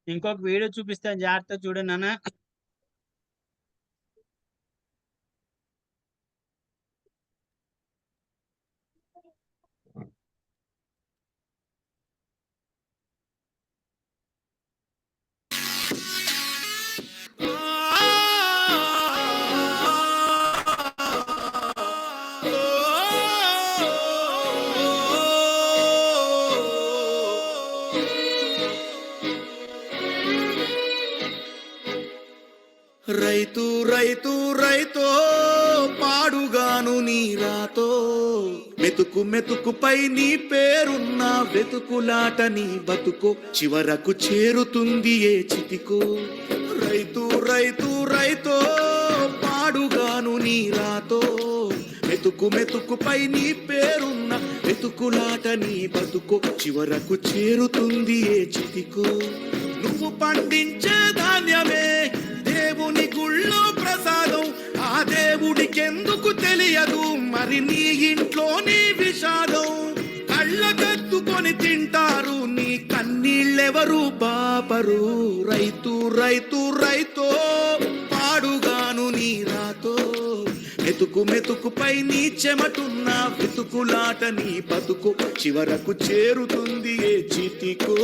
ఇంకొక వీడియో చూపిస్తాను, జాగ్రత్తగా చూడండి నాన్న. రైతు రైతు రైతో పాడుగాను నీ రాతో, మెతుకు మెతుకుపై నీ పేరున్న వెతుకులాట నీ బతుకు, చివరకు చేరుతుంది ఏ చితికో. రైతు రైతు రైతో పాడుగాను నీ రాతో, మెతుకు మెతుకుపై నీ పేరున్న వెతుకులాట నీ బతుకు, చివరకు చేరుతుంది ఏ చితికో. నువ్వు పండించే ధాన్యమే దేవుని గుళ్ళో ప్రసాదం, ఆ దేవుడికెందుకు తెలియదు మరి నీ ఇంట్లోని విషాదం. కళ్ళకద్దుకొని తింటారు నీ కన్నీళ్ళెవరు బాపరు. రైతు రైతు రైతో పాడుగాను నీ రాతో, మెతుకు మెతుకుపై నీ చెమటున్న వెతుకులాట నీ బతుకు, చివరకు చేరుతుంది ఏ చితికో.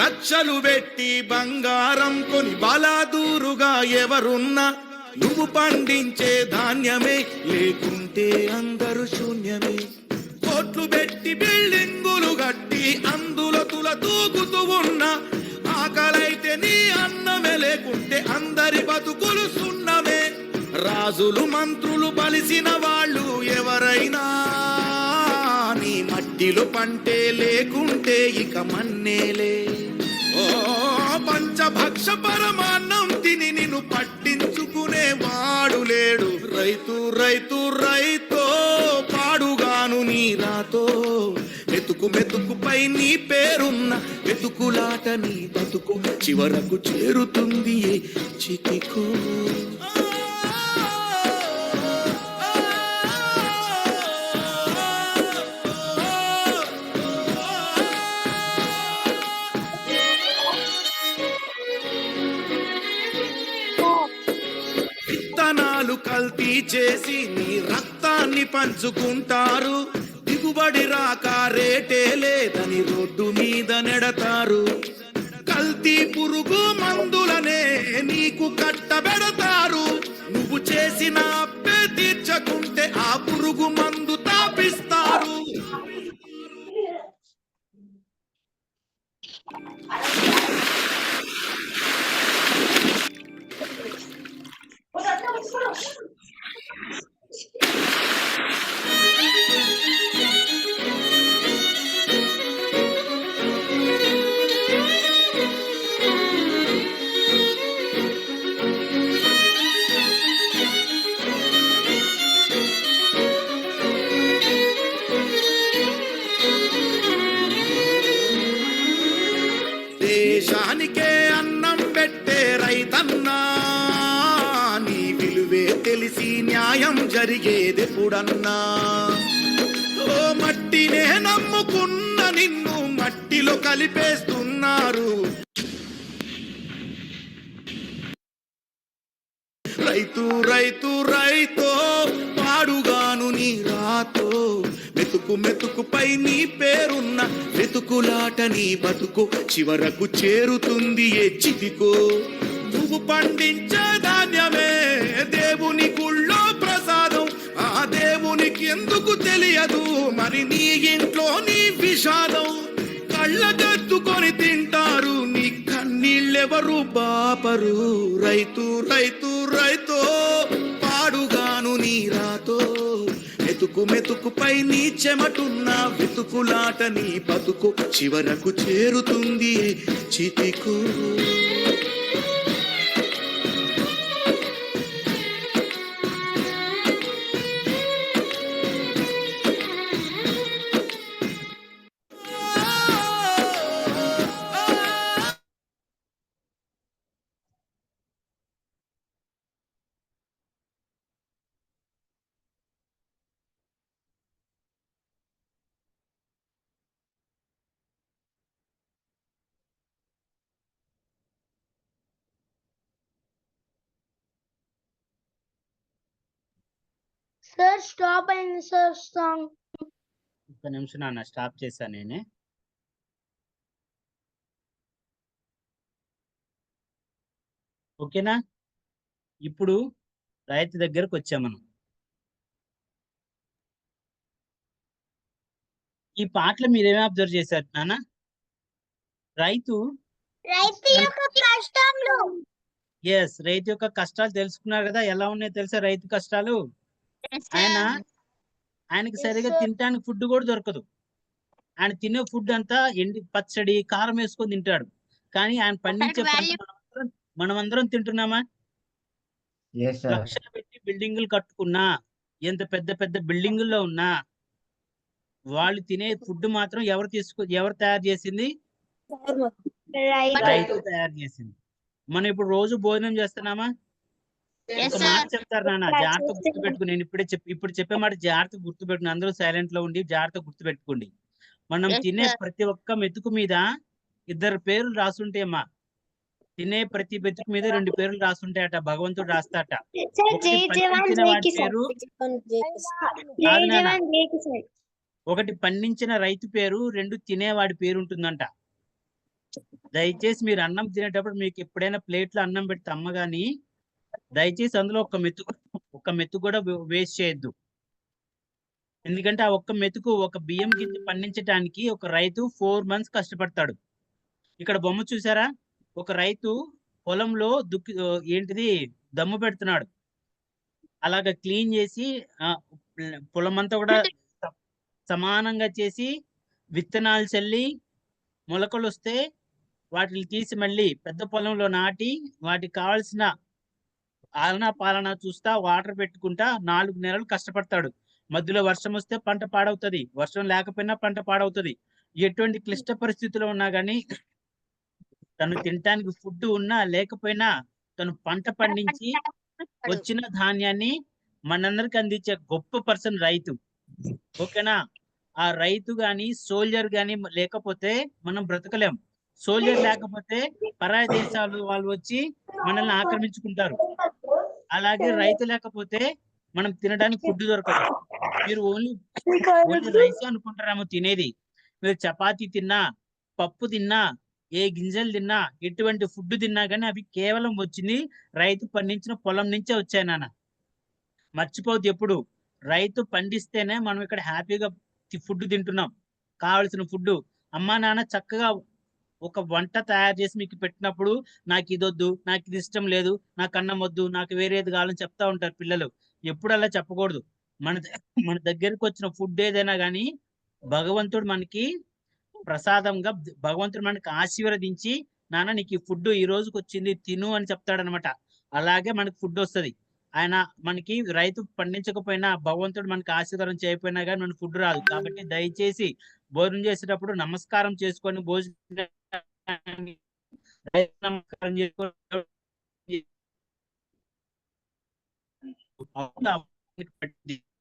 లక్షలు పెట్టి బంగారం కొని బలాదూరుగా ఎవరున్నా నువ్వు పండించే ధాన్యమే, లేకుంటే అందరూ శూన్యమే. కోట్లు పెట్టి బిల్డింగులు కట్టి అందులో తుల తూగుతూ ఉన్నా ఆకలైతే నీ అన్నమే, లేకుంటే అందరి బతుకులు సున్నమే. రాజులు మంత్రులు బలిసిన వాళ్ళు ఎవరైనా నీ మట్టిలో పంటే, లేకుంటే ఇక మన్నేలే. ఓ పంచభక్ష పరమాన్నం తిని నిన్ను పట్టించుకునే వాడు లేడు. రైతు రైతు రైతో పాడుగాను నీ రాతో, మెతుకు మెతుకుపై నీ పేరున్న వెతుకులాట నీ బతుకు చివరకు చేరుతుంది ఏ చితికో. విత్తనాలు కల్తీ చేసి నీ రక్తాన్ని పంచుకుంటారు. దిగుబడి రాక రేటే లేదని రోడ్డు మీద నెడతారు. కల్తీ పురుగు మందులనే నీకు కట్టబెడతారు. నువ్వు చేసిన అప్పే తీర్చకుంటే ఆ పురుగు మందు తాపిస్తారు. దేశానికే అన్నం పెట్టే రైతన్నా, నీ విలువే తెలిసి న్యాయం జరిగేదెప్పుడన్నా. ఓ మట్టినే నమ్ముకున్న నిన్ను మట్టిలో కలిపేస్తున్నారు. రైతు రైతు రైతో పాడుగాను నీ రాతో, మెతుకు మెతుకుపై నీ పేరున్న వెతుకులాట నీ బతుకు చివరకు చేరుతుంది ఏ చితికో. నువ్వు పండించే ధాన్యమే దేవుని గుళ్ళో ప్రసాదం, ఆ దేవునికి ఎందుకు తెలియదు మరి నీ ఇంట్లో నీ విషాదం. కళ్ళగద్దుకొని తింటారు నీ కన్నీళ్ళెవరు బాపరు. రైతు రైతు రైతో పాడుగాను నీ రాతో, మెతుకు మెతుకుపై నీ చెమటున్న వెతుకులాట నీ బతుకు చివరకు చేరుతుంది చితికు. సార్ స్టాప్ అయింది సార్ సాంగ్. ఒక్క నిమిషం నాన్న, స్టాప్ చేశాను నేనే. ఓకేనా? ఇప్పుడు రైతు దగ్గరకు వచ్చాం మనం. ఈ పాటలు మీరేమీ అబ్జర్వ్ చేశారు నాన్న? రైతు యొక్క కష్టంలో రైతు యొక్క కష్టాలు తెలుసుకున్నారు కదా, ఎలా ఉన్నాయో తెలుసా రైతు కష్టాలు? ఆయనకి సరిగా తినడానికి ఫుడ్ కూడా దొరకదు. ఆయన తినే ఫుడ్ అంతా ఎండి పచ్చడి కారం వేసుకొని తింటాడు. కానీ ఆయన పండించే పంట మనమందరం తింటున్నామా? లక్షలు పెట్టి బిల్డింగులు కట్టుకున్నా, ఎంత పెద్ద పెద్ద బిల్డింగుల్లో ఉన్నా, వాళ్ళు తినే ఫుడ్ మాత్రం ఎవరు తయారు చేసింది? రైతు తయారు చేసింది. మనం ఇప్పుడు రోజు భోజనం చేస్తున్నామా? ఒక మాట చెప్తారు నాన్న, జాగ్రత్త గుర్తుపెట్టుకుని. నేను ఇప్పుడు చెప్పే మాట జాగ్రత్త గుర్తుపెట్టుకుని, అందరూ సైలెంట్ లో ఉండి జాగ్రత్త గుర్తుపెట్టుకోండి. మనం తినే ప్రతి ఒక్క మెతుకు మీద 2 పేర్లు రాసుంటే అమ్మా, తినే ప్రతి మెతుకు మీద 2 పేర్లు రాసుంటాయట, భగవంతుడు రాస్తాట. ఒకటి పండించిన రైతు పేరు, 2 తినేవాడి పేరు ఉంటుందంట. దయచేసి మీరు అన్నం తినేటప్పుడు మీకు ఎప్పుడైనా ప్లేట్లో అన్నం పెడితే అమ్మ గాని దయచేసి అందులో ఒక్క మెతుకు కూడా వేస్ట్ చేయొద్దు. ఎందుకంటే ఆ ఒక్క మెతుకు ఒక బియ్యం గింజ పండించడానికి ఒక రైతు 4 months కష్టపడతాడు. ఇక్కడ బొమ్మ చూసారా? ఒక రైతు పొలంలో ఏంటిది దమ్ము పెడుతున్నాడు. అలాగా క్లీన్ చేసి పొలం అంతా కూడా సమానంగా చేసి విత్తనాలు చల్లి మొలకలు వస్తే వాటిని తీసి మళ్ళీ పెద్ద పొలంలో నాటి వాటికి కావాల్సిన ఆలనా పాలన చూస్తా వాటర్ పెట్టుకుంటా 4 నెలలు కష్టపడతాడు. మధ్యలో వర్షం వస్తే పంట పాడవుతుంది, వర్షం లేకపోయినా పంట పాడవుతుంది. ఎటువంటి క్లిష్ట పరిస్థితుల్లో ఉన్నా కానీ తను తినటానికి ఫుడ్ ఉన్నా లేకపోయినా తను పంట పండించి వచ్చిన ధాన్యాన్ని మనందరికి అందించే గొప్ప పర్సన్ రైతు. ఓకేనా? ఆ రైతు గాని సోల్జర్ గాని లేకపోతే మనం బ్రతకలేం. సోల్జర్ లేకపోతే పరాయి దేశాలు వాళ్ళు వచ్చి మనల్ని ఆక్రమించుకుంటారు. అలాగే రైతు లేకపోతే మనం తినడానికి ఫుడ్ దొరకదు. మీరు ఓన్లీ రైస్ అనుకుంటారేమో తినేది. మీరు చపాతీ తిన్నా, పప్పు తిన్నా, ఏ గింజలు తిన్నా, ఎటువంటి ఫుడ్ తిన్నా కానీ అవి కేవలం వచ్చింది రైతు పండించిన పొలం నుంచే వచ్చాయి నాన్న. మర్చిపోవద్దు ఎప్పుడు. రైతు పండిస్తేనే మనం ఇక్కడ హ్యాపీగా ఫుడ్ తింటున్నాం. కావలసిన ఫుడ్ అమ్మా నాన్న చక్కగా ఒక వంట తయారు చేసి మీకు పెట్టినప్పుడు నాకు ఇది వద్దు, నాకు ఇది ఇష్టం లేదు, నాకు అన్నం వద్దు, నాకు వేరేది కావాలని చెప్తా ఉంటారు పిల్లలు. ఎప్పుడు అలా చెప్పకూడదు. మన దగ్గరికి వచ్చిన ఫుడ్ ఏదైనా కానీ భగవంతుడు మనకి ప్రసాదంగా, భగవంతుడు మనకి ఆశీర్వదించి నాన్న నీకు ఈ ఫుడ్ ఈ రోజుకి వచ్చింది తిను అని చెప్తాడనమాట. అలాగే మనకి ఫుడ్ వస్తుంది. ఆయన మనకి రైతు పండించకపోయినా భగవంతుడు మనకి ఆశీర్వాదం చేయకపోయినా కానీ మనకి ఫుడ్ రాదు. కాబట్టి దయచేసి భోజనం చేసేటప్పుడు నమస్కారం చేసుకొని భోజనం నమస్కారం చేసుకొని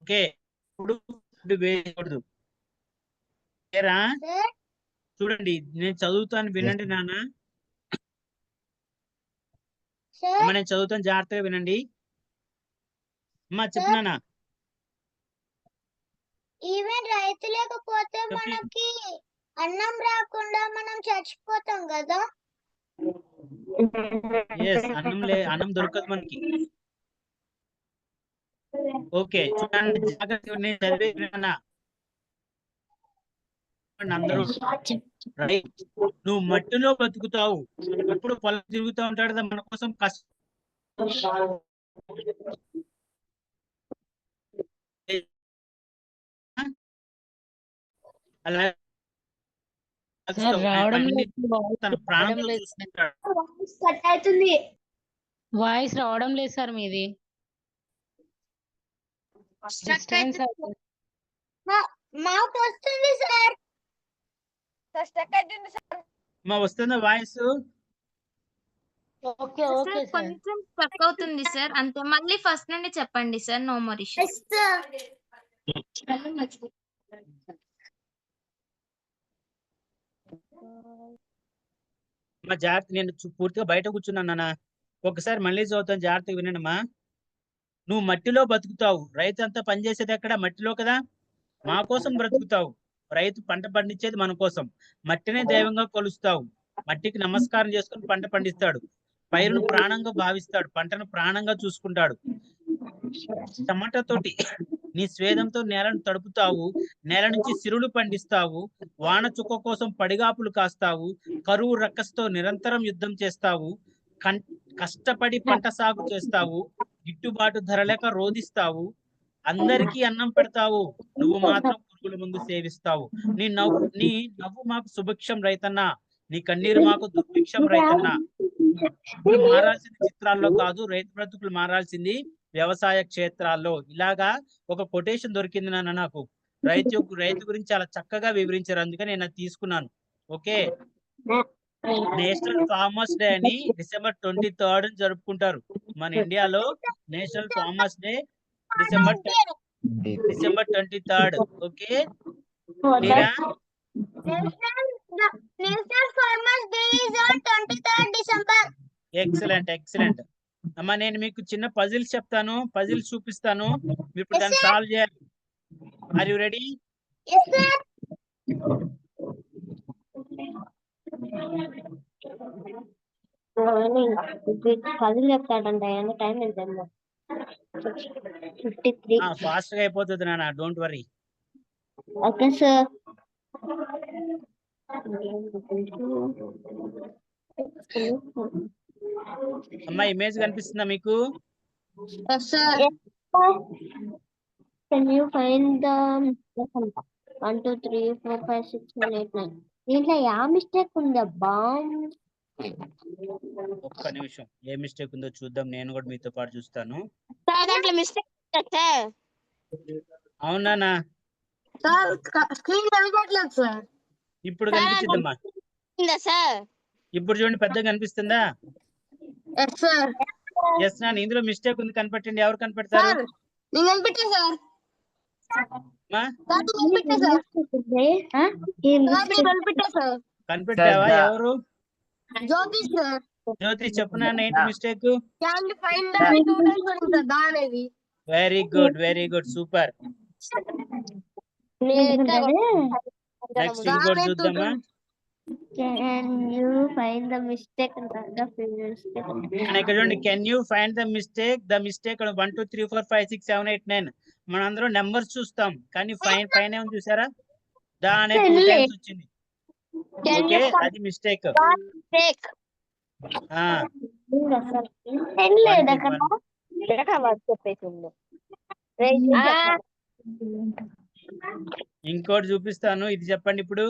ఓకే. ఇప్పుడు ఫుడ్ వేయకూడదు. చూడండి నేను చదువుతాను వినండి నాన్న. నేను చదువుతాను జాగ్రత్తగా వినండి. అమ్మా చెప్పున్నానా? ఈవెన్ రైతు లేకపోతే మనకి అన్నం రాకుండా మనం చచ్చిపోతాం కదా. అన్నం దొరకదు మనకి. ఓకే చూడండి జాగ్రత్తగా నేను చదివే విన్నా. అందరూ నువ్వు మట్టిలో బతుకుతావు. ఎప్పుడు పొలం తిరుగుతూ ఉంటాడు కదా మన కోసం కష్టం. అలా తన ప్రాణంతో చూసుకుంటాడు. వాయిస్ రావడం లేదు సార్ మీది. మాకు వస్తుంది సార్. వస్తుందా వాయిస్? Okay okay sir. కొంచెం స్టక్ అవుతుంది సార్. అంతే మళ్ళీ ఫస్ట్ నుండి చెప్పండి సార్. No more issues. జాగ్రత్త. నేను పూర్తిగా బయట కూర్చున్నాను నాన్న. ఒకసారి మళ్ళీ చదువుతాను జాగ్రత్తగా వినండమ్మా. నువ్వు మట్టిలో బతుకుతావు. రైతు అంతా పనిచేసేది ఎక్కడ? మట్టిలో కదా. మా కోసం బ్రతుకుతావు. రైతు పంట పండించేది మన కోసం. మట్టినే దైవంగా కొలుస్తావు. మట్టికి నమస్కారం చేసుకుని పంట పండిస్తాడు. పైరును ప్రాణంగా భావిస్తాడు. పంటను ప్రాణంగా చూసుకుంటాడు. టమాటాతోటి నీ స్వేదంతో నేలను తడుపుతావు. నేల నుంచి సిరులు పండిస్తావు. వాన చుక్క కోసం పడిగాపులు కాస్తావు. కరువు రక్కస్తో నిరంతరం యుద్ధం చేస్తావు. కష్టపడి పంట సాగు చేస్తావు. గిట్టుబాటు ధర లేక రోధిస్తావు. అందరికీ అన్నం పెడతావు. నువ్వు మాత్రం పురుగుల ముందు సేవిస్తావు. నీ నవ్వు మాకు సుభిక్షం రైతన్న. నీ కన్నీరు మాకు దుర్భిక్షం రైతన్న. ఇప్పుడు మారాల్సింది చిత్రాల్లో కాదు, రైతు బ్రతుకులు మారాల్సింది వ్యవసాయ క్షేత్రాల్లో. ఇలాగా ఒక కొటేషన్ దొరికింది నాన్న నాకు. రైతు గురించి చాలా చక్కగా వివరించారు. అందుకని నేను అది తీసుకున్నాను. ఓకే. నేషనల్ ఫార్మర్స్ డే అని December 23rd జరుపుకుంటారు మన ఇండియాలో. National farmers day December 23rd. Okay. National farmers day is on 23rd December. Excellent excellent అమ్మా. నేను మీకు చిన్న పజిల్స్ చెప్తాను, పజిల్స్ చూపిస్తాను. ఇప్పుడు దాన్ని సాల్వ్ చేయాలి. Are you ready? Yes sir. పదులు చెప్తాడంట టైం ఎంత 53. ఫాస్ట్ గా అయిపోతుంది నాన్న, డోంట్ వరీ. Okay sir. అమ్మా ఇమేజ్ కనిపిస్తుందా మీకు? Can you find the 1 2 3 4 5 6 7 8 9? దీంట్లో యా మిస్టేక్ ఉందబ్బా? ఒక్క నిమిషం, ఏ మిస్టేక్ ఉందో చూద్దాం, నేను కూడా మీతో పాటు చూస్తాను. దాంట్లో మిస్టేక్ సార్. అవునా? సార్ స్క్రీన్ కనపడట్లేదు సార్. ఇప్పుడు కనిపించిందమ్మా. సార్ ఇప్పుడు చూడండి, పెద్దగా కనిపిస్తుందా? Yes sir. ఎస్ నాన్న, ఇందులో మిస్టేక్ ఉంది, కనిపెట్టండి. ఎవరు కనిపెడతారు? నేను కనిపెట్టా సార్. అమ్మా, కనిపెట్టావా? ఎవరు? జ్యోతి సార్. జ్యోతి చెప్పు నాన్న, ఏంటి మిస్టేక్? దానేది very good, very good, super. Next ఇంకోటి చూద్దామా? Can you find the mistake in the మన ఇక్కడ చూడండి, can you find the mistake? The mistake 1 2 3 4 5 6 7 8 9. మనందరం నెంబర్స్ చూస్తాం, కానీ పైన ఏమో చూసారా? దా అనే 2 టైమ్స్ వచ్చింది. ఓకే, అది మిస్టేక్. ఇంకోటి చూపిస్తాను, ఇది చెప్పండి ఇప్పుడు.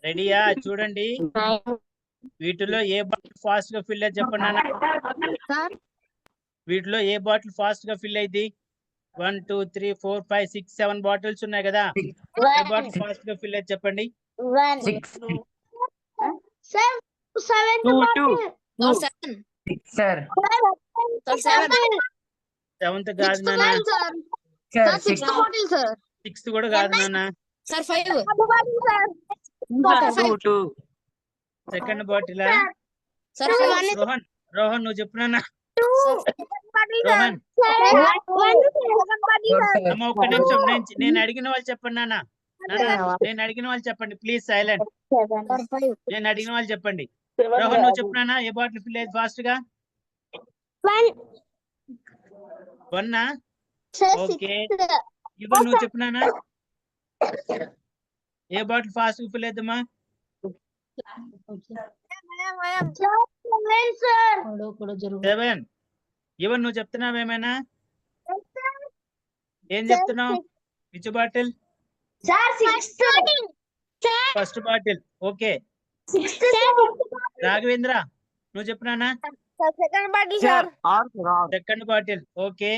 రెడీయా? చూడండి, వీటిలో ఏ బాటిల్ ఫాస్ట్ గా ఫిల్ అయ్యి చెప్పండి నాన్న. వీటిలో ఏ బాటిల్ ఫాస్ట్ గా ఫిల్ అయింది? 1 2 3 4 5 6 7 బాటిల్స్ ఉన్నాయి కదా, ఏ బాటిల్ ఫాస్ట్ గా ఫిల్ అయ్యి చెప్పండి. 7th కాదు నాన్న, 6th కూడా కాదు నాన్న. Second bottle. రోహన్ నువ్వు చెప్పు నాన్న. రోహన్ అమ్మ ఒక్క నిమిషం, నేను అడిగిన వాళ్ళు చెప్పండి నాన్న. నేను అడిగిన వాళ్ళు చెప్పండి, ప్లీజ్ సైలెంట్. నేను అడిగిన వాళ్ళు చెప్పండి. రోహన్ నువ్వు చెప్పు నాన్న, ఏ బాటిల్ ఫిల్ అయ్యేది ఫాస్ట్ గా? 1. ఓకే, ఇవ్వ నువ్వు చెప్పు నాన్న, ఏ బాటిల్ ఫాస్ట్ గా ఫిల్ అవుతుందమ్మా? 7. ఇవన్ నువ్వు చెప్తున్నావు ఏమైనా? ఏం చెప్తున్నావు? Which bottle? First bottle. Okay, Raghavendra నువ్వు చెప్పినానా? Second bottle. ఓకే,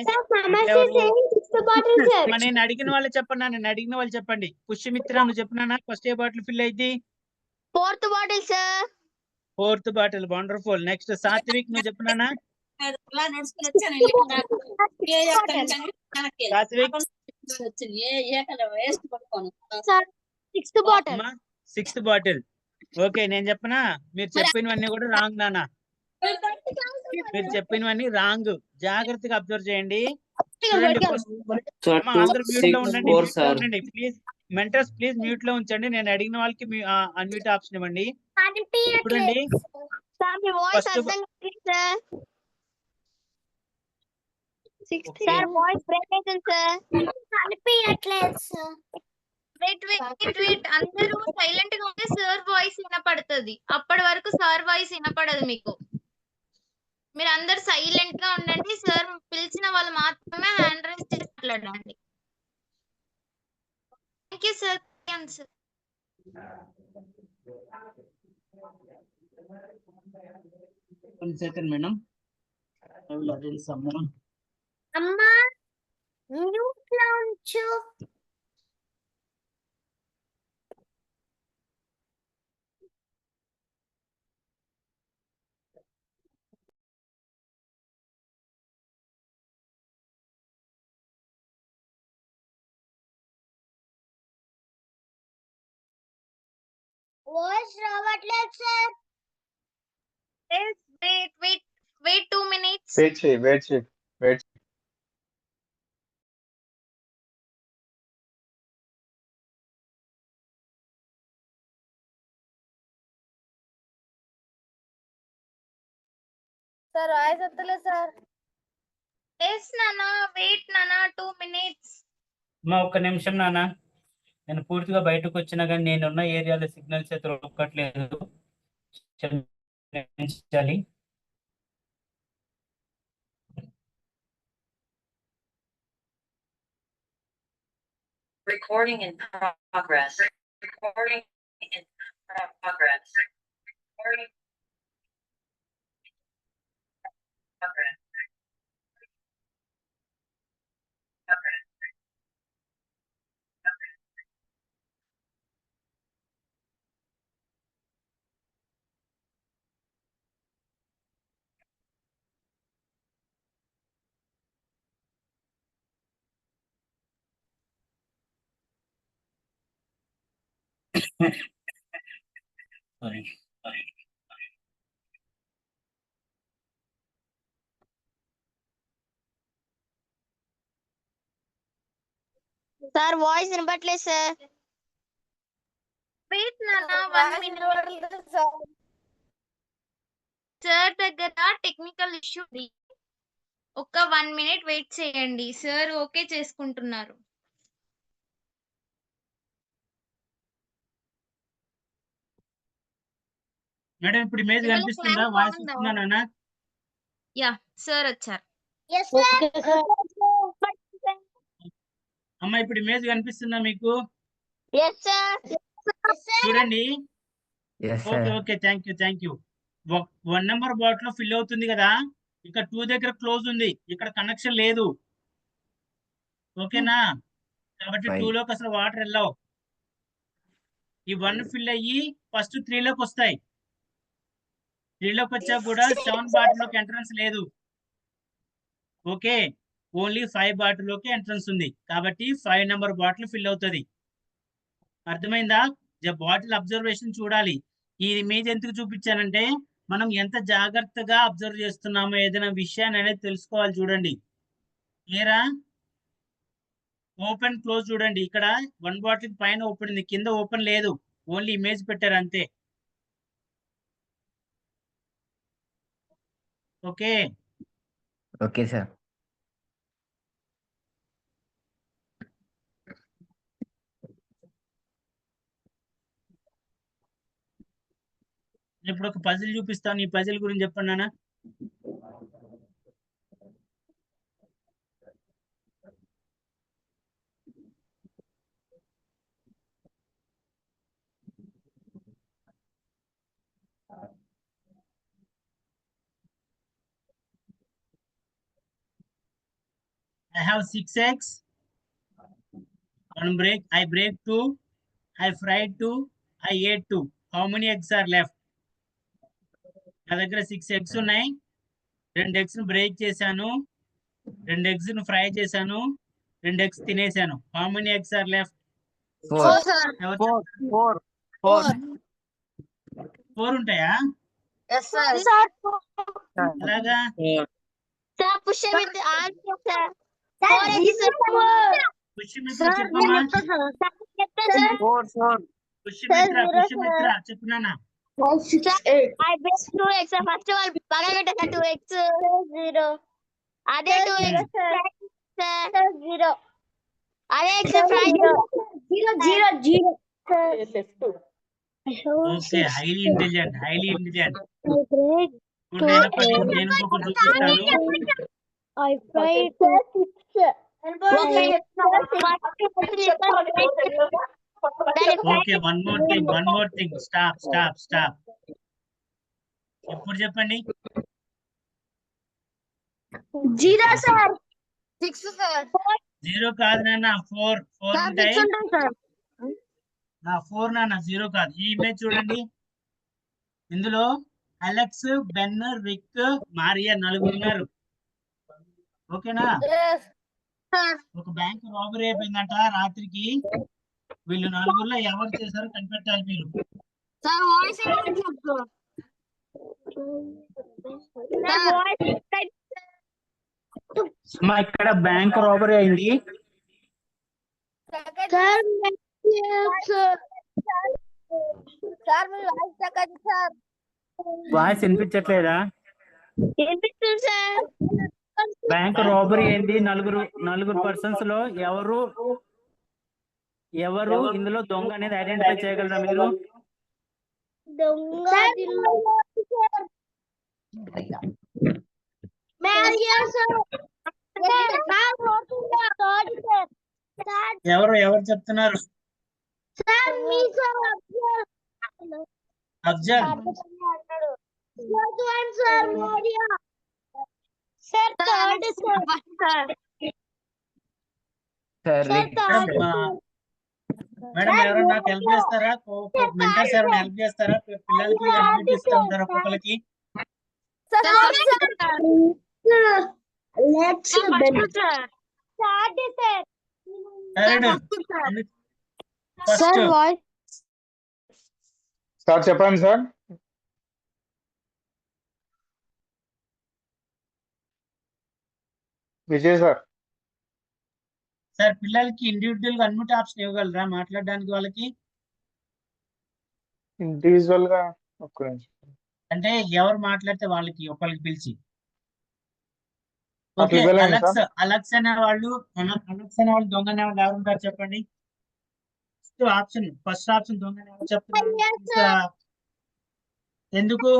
నేను అడిగిన వాళ్ళు చెప్పండి, నేను అడిగిన వాళ్ళు చెప్పండి. పుష్యమిత్ర నువ్వు చెప్పినానా, ఫస్ట్ ఏ బాటిల్ ఫిల్ అయింది? 4th బాటిల్ సార్. 4th bottle, wonderful. Next Satvik నువ్వు చెప్పినానా? Satvik 6th bottle. ఓకే, నేను చెప్పనా? మీరు చెప్పినవన్నీ కూడా రాంగ్ నానా, మీరు చెప్పినవన్నీ రాంగ్. జాగ్రత్తగా అబ్జర్వ్ చేయండి. చూడండి, అందరూ మ్యూట్ లో ఉండండి, ప్లీజ్. మెంటర్స్ ప్లీజ్ మ్యూట్ లో ఉంచండి. నేను అడిగిన వాళ్ళకి అన్మ్యూట్ ఆప్షన్ ఇవ్వండి. చూడండి, అందరూ సైలెంట్ గా ఉంటే సార్ వాయిస్ వినపడుతుంది. అప్పటి వరకు సార్ వాయిస్ వినపడదు మీకు. మీరు అందరు సైలెంట్ గా ఉండండి. సార్ పిలిచిన వాళ్ళు మాత్రమే హ్యాండ్ రైజ్ చేసి మాట్లాడండి. Thank you sir. One second, madam. I will arrange someone. అమ్మా మ్యూట్ లో ఉంచు. వాయిస్ రావట్లేదు సార్. wait 2 minutes. వెయిట్ చేయి. సార్ వాయిస్ వస్తలేదు sir. Yes, Nana. Wait, Nana. 2 minutes. మా ఒక్క నిమిషం నాన్న, నేను పూర్తిగా బయటకు వచ్చినా కానీ నేనున్న ఏరియాలో సిగ్నల్స్ అయితే ఒక్కట్లేదు, క్షమించాలి. Recording in progress. Recording in progress. Recording progress. Sorry. Sir voice వినపట్లేదు sir. Wait, Nana. 1 minute. Sir దగ్గర టెక్నికల్ ఇష్యూ ఉంది. ఒక్క 1 minute వెయిట్ చేయండి. సార్ ఓకే చేసుకుంటున్నారు. మేడం ఇప్పుడు ఇమేజ్ ఇవాళ కనిపిస్తుందా? క్లాస్ వాయిస్ బాగుందా? వస్తుందా నాన్న? యా, సార్ వచ్చారు. అమ్మ ఇప్పుడు ఇమేజ్ కనిపిస్తుందా మీకు? Yes sir. చూడండి. Okay thank you. 1 number bottle లో ఫిల్ అవుతుంది కదా, ఇక్కడ 2 దగ్గర క్లోజ్ ఉంది, ఇక్కడ కనెక్షన్ లేదు. ఓకేనా? కాబట్టి 2 లోకి అసలు వాటర్ వెళ్ళవు. ఈ 1 ఫిల్ అయ్యి ఫస్ట్ 3 లోకి వస్తాయి. 3 లోకి వచ్చా కూడా 7 బాటిల్ లోకి ఎంట్రన్స్ లేదు. ఓకే, ఓన్లీ 5 బాటిల్ లోకి ఎంట్రన్స్ ఉంది. కాబట్టి 5 నెంబర్ బాటిల్ ఫిల్ అవుతుంది. అర్థమైందా? బాటిల్ అబ్జర్వేషన్ చూడాలి. ఈ ఇమేజ్ ఎందుకు చూపించానంటే మనం ఎంత జాగ్రత్తగా అబ్జర్వ్ చేస్తున్నామో ఏదైనా విషయాన్ని అనేది తెలుసుకోవాలి. చూడండి, క్లియరా? ఓపెన్ క్లోజ్ చూడండి. ఇక్కడ 1 బాటిల్ పైన ఓపెన్ ఉంది, కింద ఓపెన్ లేదు, ఓన్లీ ఇమేజ్ పెట్టారు అంతే. Okay sir. ఇప్పుడు ఒక పజిల్ చూపిస్తాను. ఈ పజిల్ గురించి చెప్పండి నాన్న. I have 6 eggs. I break 2. I fried 2. I ate 2. How many eggs are left? నా దగ్గర 6 eggs ఉన్నాయి. 2 eggs ను బ్రేక్ చేశాను, 2 eggs ను ఫ్రై చేశాను, 2 eggs తినేశాను. How many eggs are left? 4 ఉంటాయా? Yes sir. అలాగా? Sir Pushyamitra answer sir. Pushyamitra చెప్పమ్మా. Pushyamitra చెప్పున్నానా? I break 2 eggs. First of all, పగలగొట్టక 2 eggs. 0. అదే 2 eggs sir. 0. అదే eggs fry 0. Okay, highly intelligent. నేను ఇంకొకటి చూపిస్తాను. I fried 6. Okay, one more thing. Stop. ఇప్పుడు చెప్పండి. 0 sir. 6 sir. 0 కాదు నాన్న, 4 ఉంటాయి. 4 నాన్న, 0 కాదు. ఈ ఇమేజ్ చూడండి. ఇందులో అలెక్స్, బెన్, రిక్, మారియా 4 ఉన్నారు. ఓకేనా? ఒక బ్యాంక్ రాబరీ అయిపోయిందంట రాత్రికి. వీళ్ళు 4లో ఎవరు చేశారో కనిపెట్టాలి మీరు. అమ్మా ఇక్కడ బ్యాంక్ రాబరీ అయింది. వాయిస్ వినిపించట్లేదా? బ్యాంక్ రాబరీ అయింది. నలుగురు పర్సన్స్ లో ఎవరు ఇందులో దొంగ అనేది ఐడెంటిఫై చేయగలరా మీరు? ఎవరు చెప్తున్నారు? అఫ్జల్. మేడం ఎవరు నాకు హెల్ప్ చేస్తారా? మెంటర్స్ ఎవరైనా హెల్ప్ చేస్తారా? పిల్లలకి యాక్టివిటీస్ ఉంటారు ఒక్కొక్కరికి. సార్ చెప్పండి సార్. విజయ్ సార్. సార్ పిల్లలకి ఇండివిజువల్ గా అన్మ్యూట్ ఆప్షన్ ఇవ్వగలరా మాట్లాడడానికి వాళ్ళకి? ఇండివిజువల్ గా ఒక్క నిమిషం. అంటే ఎవరు మాట్లాడితే వాళ్ళకి ఒకరికి పిలిచి. అట్లా ఓకే, ఇవ్వలేము సార్. అలెక్స్ అనే వాళ్ళు దొంగ అనే వాళ్ళు ఎవరు ఉంటారు చెప్పండి. ఫస్ట్ ఆప్షన్ దొంగ అనే వాళ్ళు చెప్తున్నారు. ఎందుకు?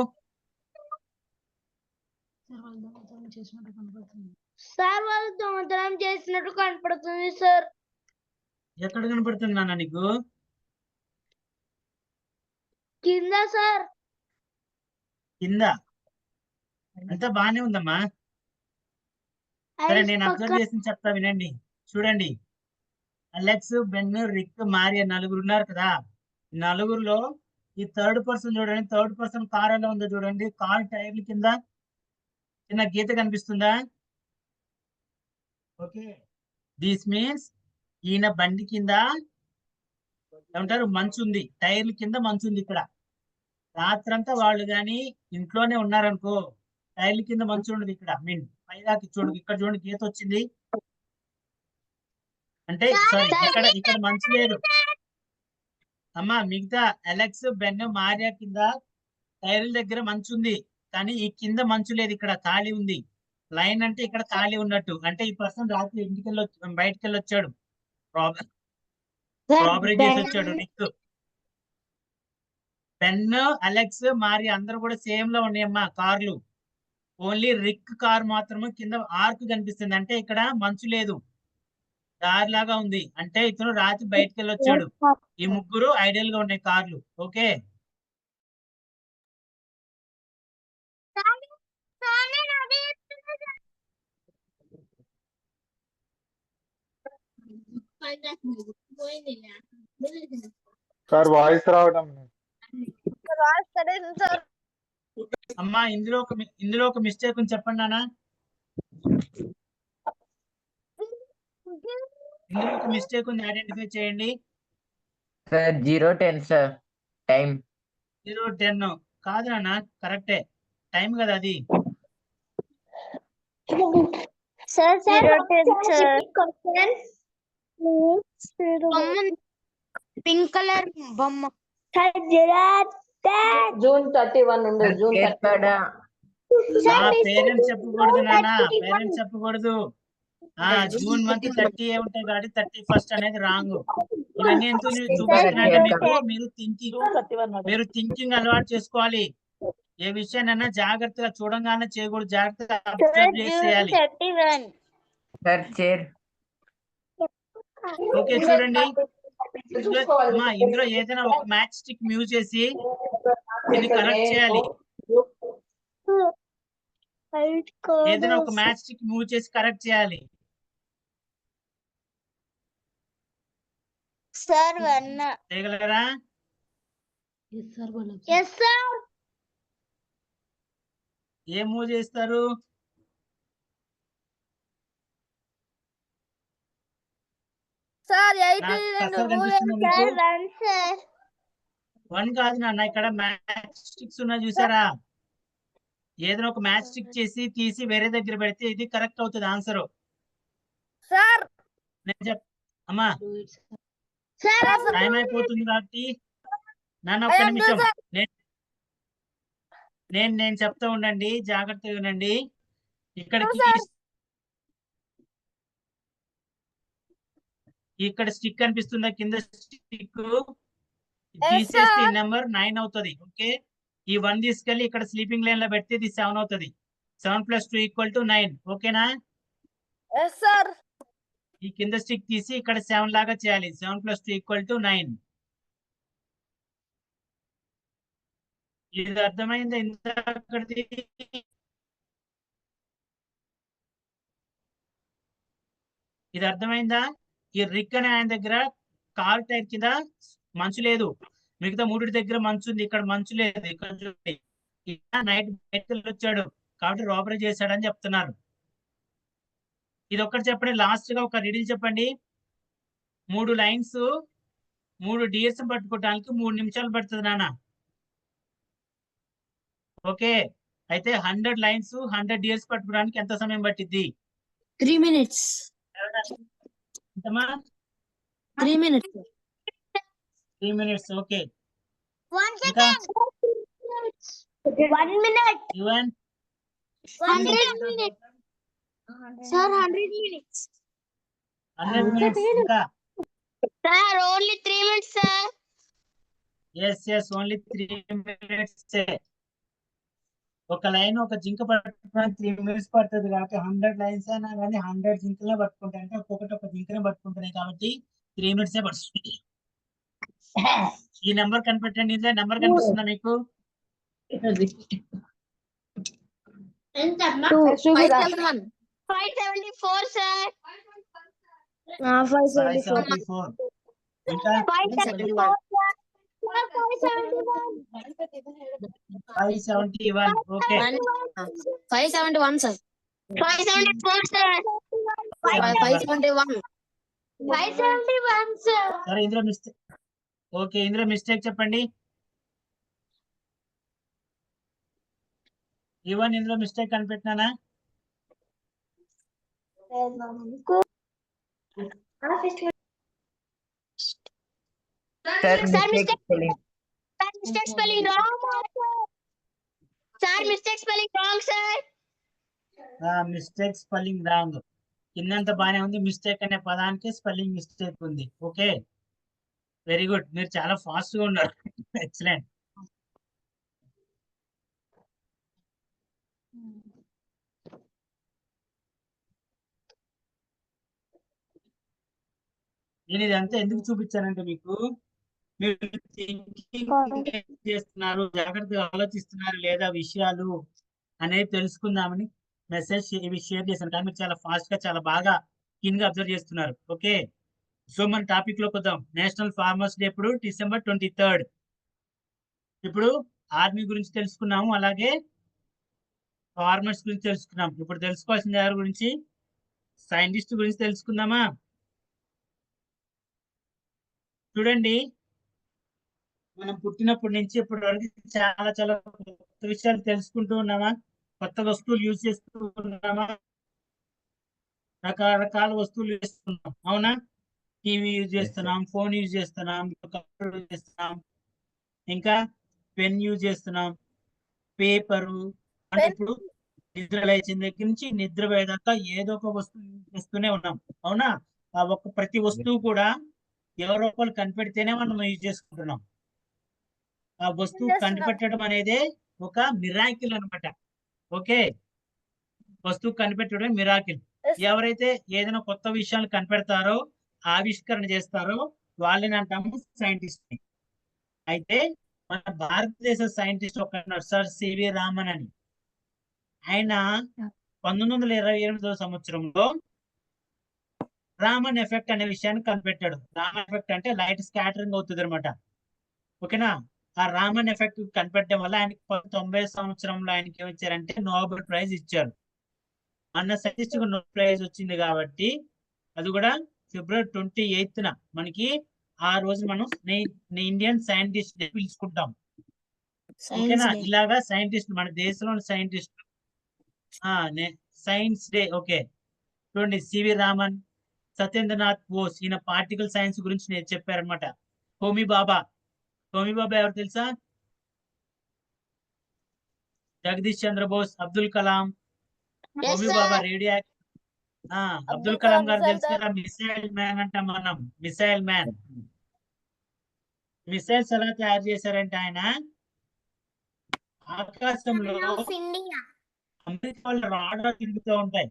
సార్ వాళ్ళు దొంగతనం చేసినట్టు కనపడుతుంది సార్. ఎక్కడ కనపడుతుంది నాన్న నీకు? కింద సార్. కింద అంతా బానే ఉందమ్మా. సరే నేను అబ్జర్వ్ చేసి చెప్తా వినండి. చూడండి, అలెక్స్, బెన్, రిక్, మారియా నలుగురు ఉన్నారు కదా. నలుగురులో ఈ థర్డ్ పర్సన్ చూడండి. థర్డ్ పర్సన్ కార్ ఎలా ఉందో చూడండి. కార్ టైర్ల కింద చిన్న గీత కనిపిస్తుందా? ఓకే, దిస్ మీన్స్ ఈయన బండి కింద ఏమంటారు మంచు ఉంది. టైర్ల కింద మంచు ఉంది. ఇక్కడ రాత్రంతా వాళ్ళు గాని ఇంట్లోనే ఉన్నారనుకో, టైర్ల కింద మంచు ఉండదు. ఇక్కడ పైదాకి చూడు, ఇక్కడ చూడండి గీత వచ్చింది అంటే సారీ ఇక్కడ మంచు లేదు అమ్మా. మిగతా అలెక్స్, బెన్, మారియా కింద టైర్ల దగ్గర మంచు ఉంది, కానీ ఈ కింద మంచు లేదు. ఇక్కడ ఖాళీ ఉంది. లైన్ అంటే ఇక్కడ ఖాళీ ఉన్నట్టు. అంటే ఈ పర్సన్ రాత్రి బయటికి వెళ్ళి వచ్చాడు, రాబరీ చేసి వచ్చాడు. రిక్, బెన్, అలెక్స్, మారియా అందరూ కూడా సేమ్ లో ఉన్నాయమ్మా కార్లు. ఓన్లీ రిక్ కార్ మాత్రమే కింద ఆర్క్ కనిపిస్తుంది. అంటే ఇక్కడ మంచు లేదు, దారిలాగా ఉంది. అంటే ఇతను రాత్రి బయటకు వెళ్ళి వచ్చాడు. ఈ ముగ్గురు ఐడియల్ గా ఉన్నాయి కార్లు. ఓకే, సార్ వాయిస్ రావడం అమ్మా. ఇందులో ఒక మిస్టేక్ ఉంది చెప్పండి నాన్న. ఇందులో ఒక మిస్టేక్ ఉంది, ఐడెంటిఫై చేయండి. Sir 0-10 sir time. 0-10 కాదు నాన్న, కరెక్టే టైం కదా అది. పింక్ కలర్ బొమ్మ. జూన్ 31 ఉండు. జూన్ 31. పేరెంట్స్ చెప్పకూడదు నాన్న, పేరెంట్స్ చెప్పకూడదు. జూన్ మంత్ 30 ఉంటాయి కాబట్టి 31st అనేది రాంగ్. ఇవన్నీ ఎందుకు చూపిస్తున్నాయంటే మీరు థింకింగ్ అలవాటు చేసుకోవాలి. ఏ విషయాన్నైనా జాగ్రత్తగా చూడంగానే చేయకూడదు, జాగ్రత్తగా అబ్జర్వ్ చేయాలి. ఓకే చూడండి, ఇందులో ఏదైనా ఒక మ్యాచ్ స్టిక్ యూజ్ చేసి దీన్ని కరెక్ట్ చేయాలి. ఏదైనా ఒక మ్యాచ్ స్టిక్ మూవ్ చేసి కరెక్ట్ చేయాలి. సార్ చేయగలరా? ఏం మూవ్ చేస్తారు? సార్ 1 కాదు నాన్న, ఇక్కడ మ్యాచ్ స్టిక్స్ ఉన్నాయి చూసారా? ఏదైనా ఒక మ్యాచ్ స్టిక్ చేసి తీసి వేరే దగ్గర పెడితే ఇది కరెక్ట్ అవుతుంది ఆన్సర్. సార్ నేను అమ్మా సార్ టైం అయిపోతుంది కాబట్టి నన్ను ఒక్క నిమిషం నేను చెప్తా ఉండండి, జాగ్రత్తగా వినండి. ఇక్కడ స్టిక్ కనిపిస్తుందా? కింద స్టిక్ తీసేస్తే నెంబర్ 9 అవుతుంది. ఓకే, ఈ 1 తీసుకెళ్లి ఇక్కడ స్లీపింగ్ లైన్ లో పెడితే ఇది 7 అవుతుంది. 7 + 2 = 9. ఓకేనా? ఈ కింద స్టిక్ తీసి ఇక్కడ 7 లాగా చేయాలి. 7 + 2 = 9. ఇది అర్థమైందా? ఇంతకటిది ఇది అర్థమైందా? ఈ రిక్ అనే ఆయన దగ్గర కార్ టైర్ కింద మంచు లేదు, మిగతా 3 దగ్గర మంచు ఉంది, ఇక్కడ మంచు లేదు. ఇక్కడ చూడండి, నైట్ బయటకు వచ్చాడు కాబట్టి రాబరీ చేశాడని చెప్తున్నారు. ఇది ఒక్కటి చెప్పండి. లాస్ట్ గా ఒక రిడిల్ చెప్పండి. 3 లైన్స్ 3 డియర్స్ పట్టుకోవడానికి 3 నిమిషాలు పడుతుంది నాన్న. ఓకే, అయితే 100 లైన్స్ 100 డియర్స్ పట్టుకోవడానికి ఎంత సమయం పట్టిద్ది? 3 minutes. ఎంతమా? 3 minutes. 3 minutes. ఓకే, 1 ఇంకా second. 1 minute. Even 100 minutes. Sir, 100 minutes. 100 minutes. ఇంకా Sir, only 3 minutes, sir. Yes only 3 minutes. ఒక లైన్ ఒక జింక పట్టుకోవడానికి 3 minutes పడుతుంది కాబట్టి 100 లైన్స్ అయినా కానీ 100 జింకలే పట్టుకుంటాయి. అంటే ఒక్కొక్కటి ఒక జింకనే పట్టుకుంటున్నాయి కాబట్టి 3 minutes పడుతుంది. ఈ నెంబర్ కనిపెట్టండి. ఇందులో నెంబర్ కనిపిస్తుందా మీకు? 574, sir. 574. ఇంకా 571. 571. Okay, 571, sir. 574, sir. 571. 571, sir. సరే, ఇందులో మిస్టేక్. ఓకే, ఇందులో మిస్టేక్ చెప్పండి. ఈవెన్ ఇందులో mistake కనిపెట్టినానా? Sir, Sir, mistake spelling. Mistake spelling wrong. Sir, mistake spelling wrong, sir. Mistake spelling wrong. కిందంత బానే ఉంది, మిస్టేక్ అనే పదానికి స్పెల్లింగ్ మిస్టేక్ ఉంది. ఓకే, వెరీ గుడ్, మీరు చాలా ఫాస్ట్ గా ఉన్నారు. ఎక్సలెంట్. నేను ఇదంతా ఎందుకు చూపించానంటే మీకు మీరు థింకింగ్ చేస్తున్నారు, జాగ్రత్తగా ఆలోచిస్తున్నారు లేదా విషయాలు అనేది తెలుసుకుందామని మెసేజ్ ఇవి షేర్ చేశాను. కానీ మీరు చాలా ఫాస్ట్ గా చాలా బాగా కీన్ గా అబ్జర్వ్ చేస్తున్నారు. ఓకే, సో మన టాపిక్ లోకి వద్దాం. నేషనల్ ఫార్మర్స్ డే ఇప్పుడు December 23rd. ఇప్పుడు ఆర్మీ గురించి తెలుసుకున్నాము, అలాగే ఫార్మర్స్ గురించి తెలుసుకున్నాం. ఇప్పుడు తెలుసుకోవాల్సిన ఎవరి గురించి? సైంటిస్ట్ గురించి తెలుసుకుందామా? చూడండి, మనం పుట్టినప్పటి నుంచి ఇప్పటి వరకు చాలా చాలా కొత్త విషయాలు తెలుసుకుంటూ ఉన్నామా? కొత్త వస్తువులు యూజ్ చేస్తూ ఉన్నామా? రకరకాల వస్తువులు యూజ్ చేస్తున్నాం, అవునా? టీవీ యూజ్ చేస్తున్నాం, ఫోన్ యూజ్ చేస్తున్నాం, కంప్యూటర్ యూజ్ చేస్తున్నాం, ఇంకా పెన్ యూజ్ చేస్తున్నాం, పేపరు. అంటే ఇప్పుడు నిద్ర లేచిన దగ్గర నుంచి నిద్ర పోయేదాకా ఏదో ఒక వస్తువు యూజ్ చేస్తూనే ఉన్నాం, అవునా? ఆ ఒక్క ప్రతి వస్తువు కూడా ఎవరో ఒకరు కనిపెడితేనే మనం యూజ్ చేసుకుంటున్నాం. ఆ వస్తువు కనిపెట్టడం అనేది ఒక మిరాకిల్ అన్నమాట. ఓకే, వస్తువు కనిపెట్టడం మిరాకిల్. ఎవరైతే ఏదైనా కొత్త విషయాలు కనిపెడతారో, ఆవిష్కరణ చేస్తారో వాళ్ళని అంటాము సైంటిస్ట్. అయితే మన భారతదేశ సైంటిస్ట్ ఒక సార్ సివి రామన్ అని, ఆయన 1928వ సంవత్సరంలో రామన్ ఎఫెక్ట్ అనే విషయాన్ని కనిపెట్టాడు. రామన్ ఎఫెక్ట్ అంటే లైట్ స్కాటరింగ్ అవుతుంది అనమాట. ఓకేనా? ఆ రామన్ ఎఫెక్ట్ కనిపెట్టడం వల్ల ఆయనకి 1990 సంవత్సరంలో ఆయనకి ఏమిచ్చారంటే నోబెల్ ప్రైజ్ ఇచ్చారు. అన్న సైంటిస్ట్ కు నోబెల్ ప్రైజ్ వచ్చింది కాబట్టి అది కూడా February 28న మనకి ఆ రోజు మనం ఇండియన్ సైంటిస్ట్ డే పిలుచుకుంటాం. ఓకేనా? ఇలాగా సైంటిస్ట్ మన దేశంలోని సైంటిస్ట్ సైన్స్ డే. ఓకే, చూడండి సివి రామన్, సత్యేంద్రనాథ్ బోస్, ఈయన పార్టికల్ సైన్స్ గురించి నేను చెప్పారనమాట. హోమీ బాబా ఎవరు తెలుసా? జగదీష్ చంద్ర బోస్, అబ్దుల్ కలాం, హోమీ బాబా రేడియో అబ్దుల్ కలాం గారు తెలుసు కదా, మిసైల్ మ్యాన్ అంటాం మనం. Missile man. మిసైల్స్ ఎలా తయారు చేశారంటే ఆయన ఆకాశంలో అమెరికా వాళ్ళు రాడార్ తిరుగుతూ ఉంటాయి.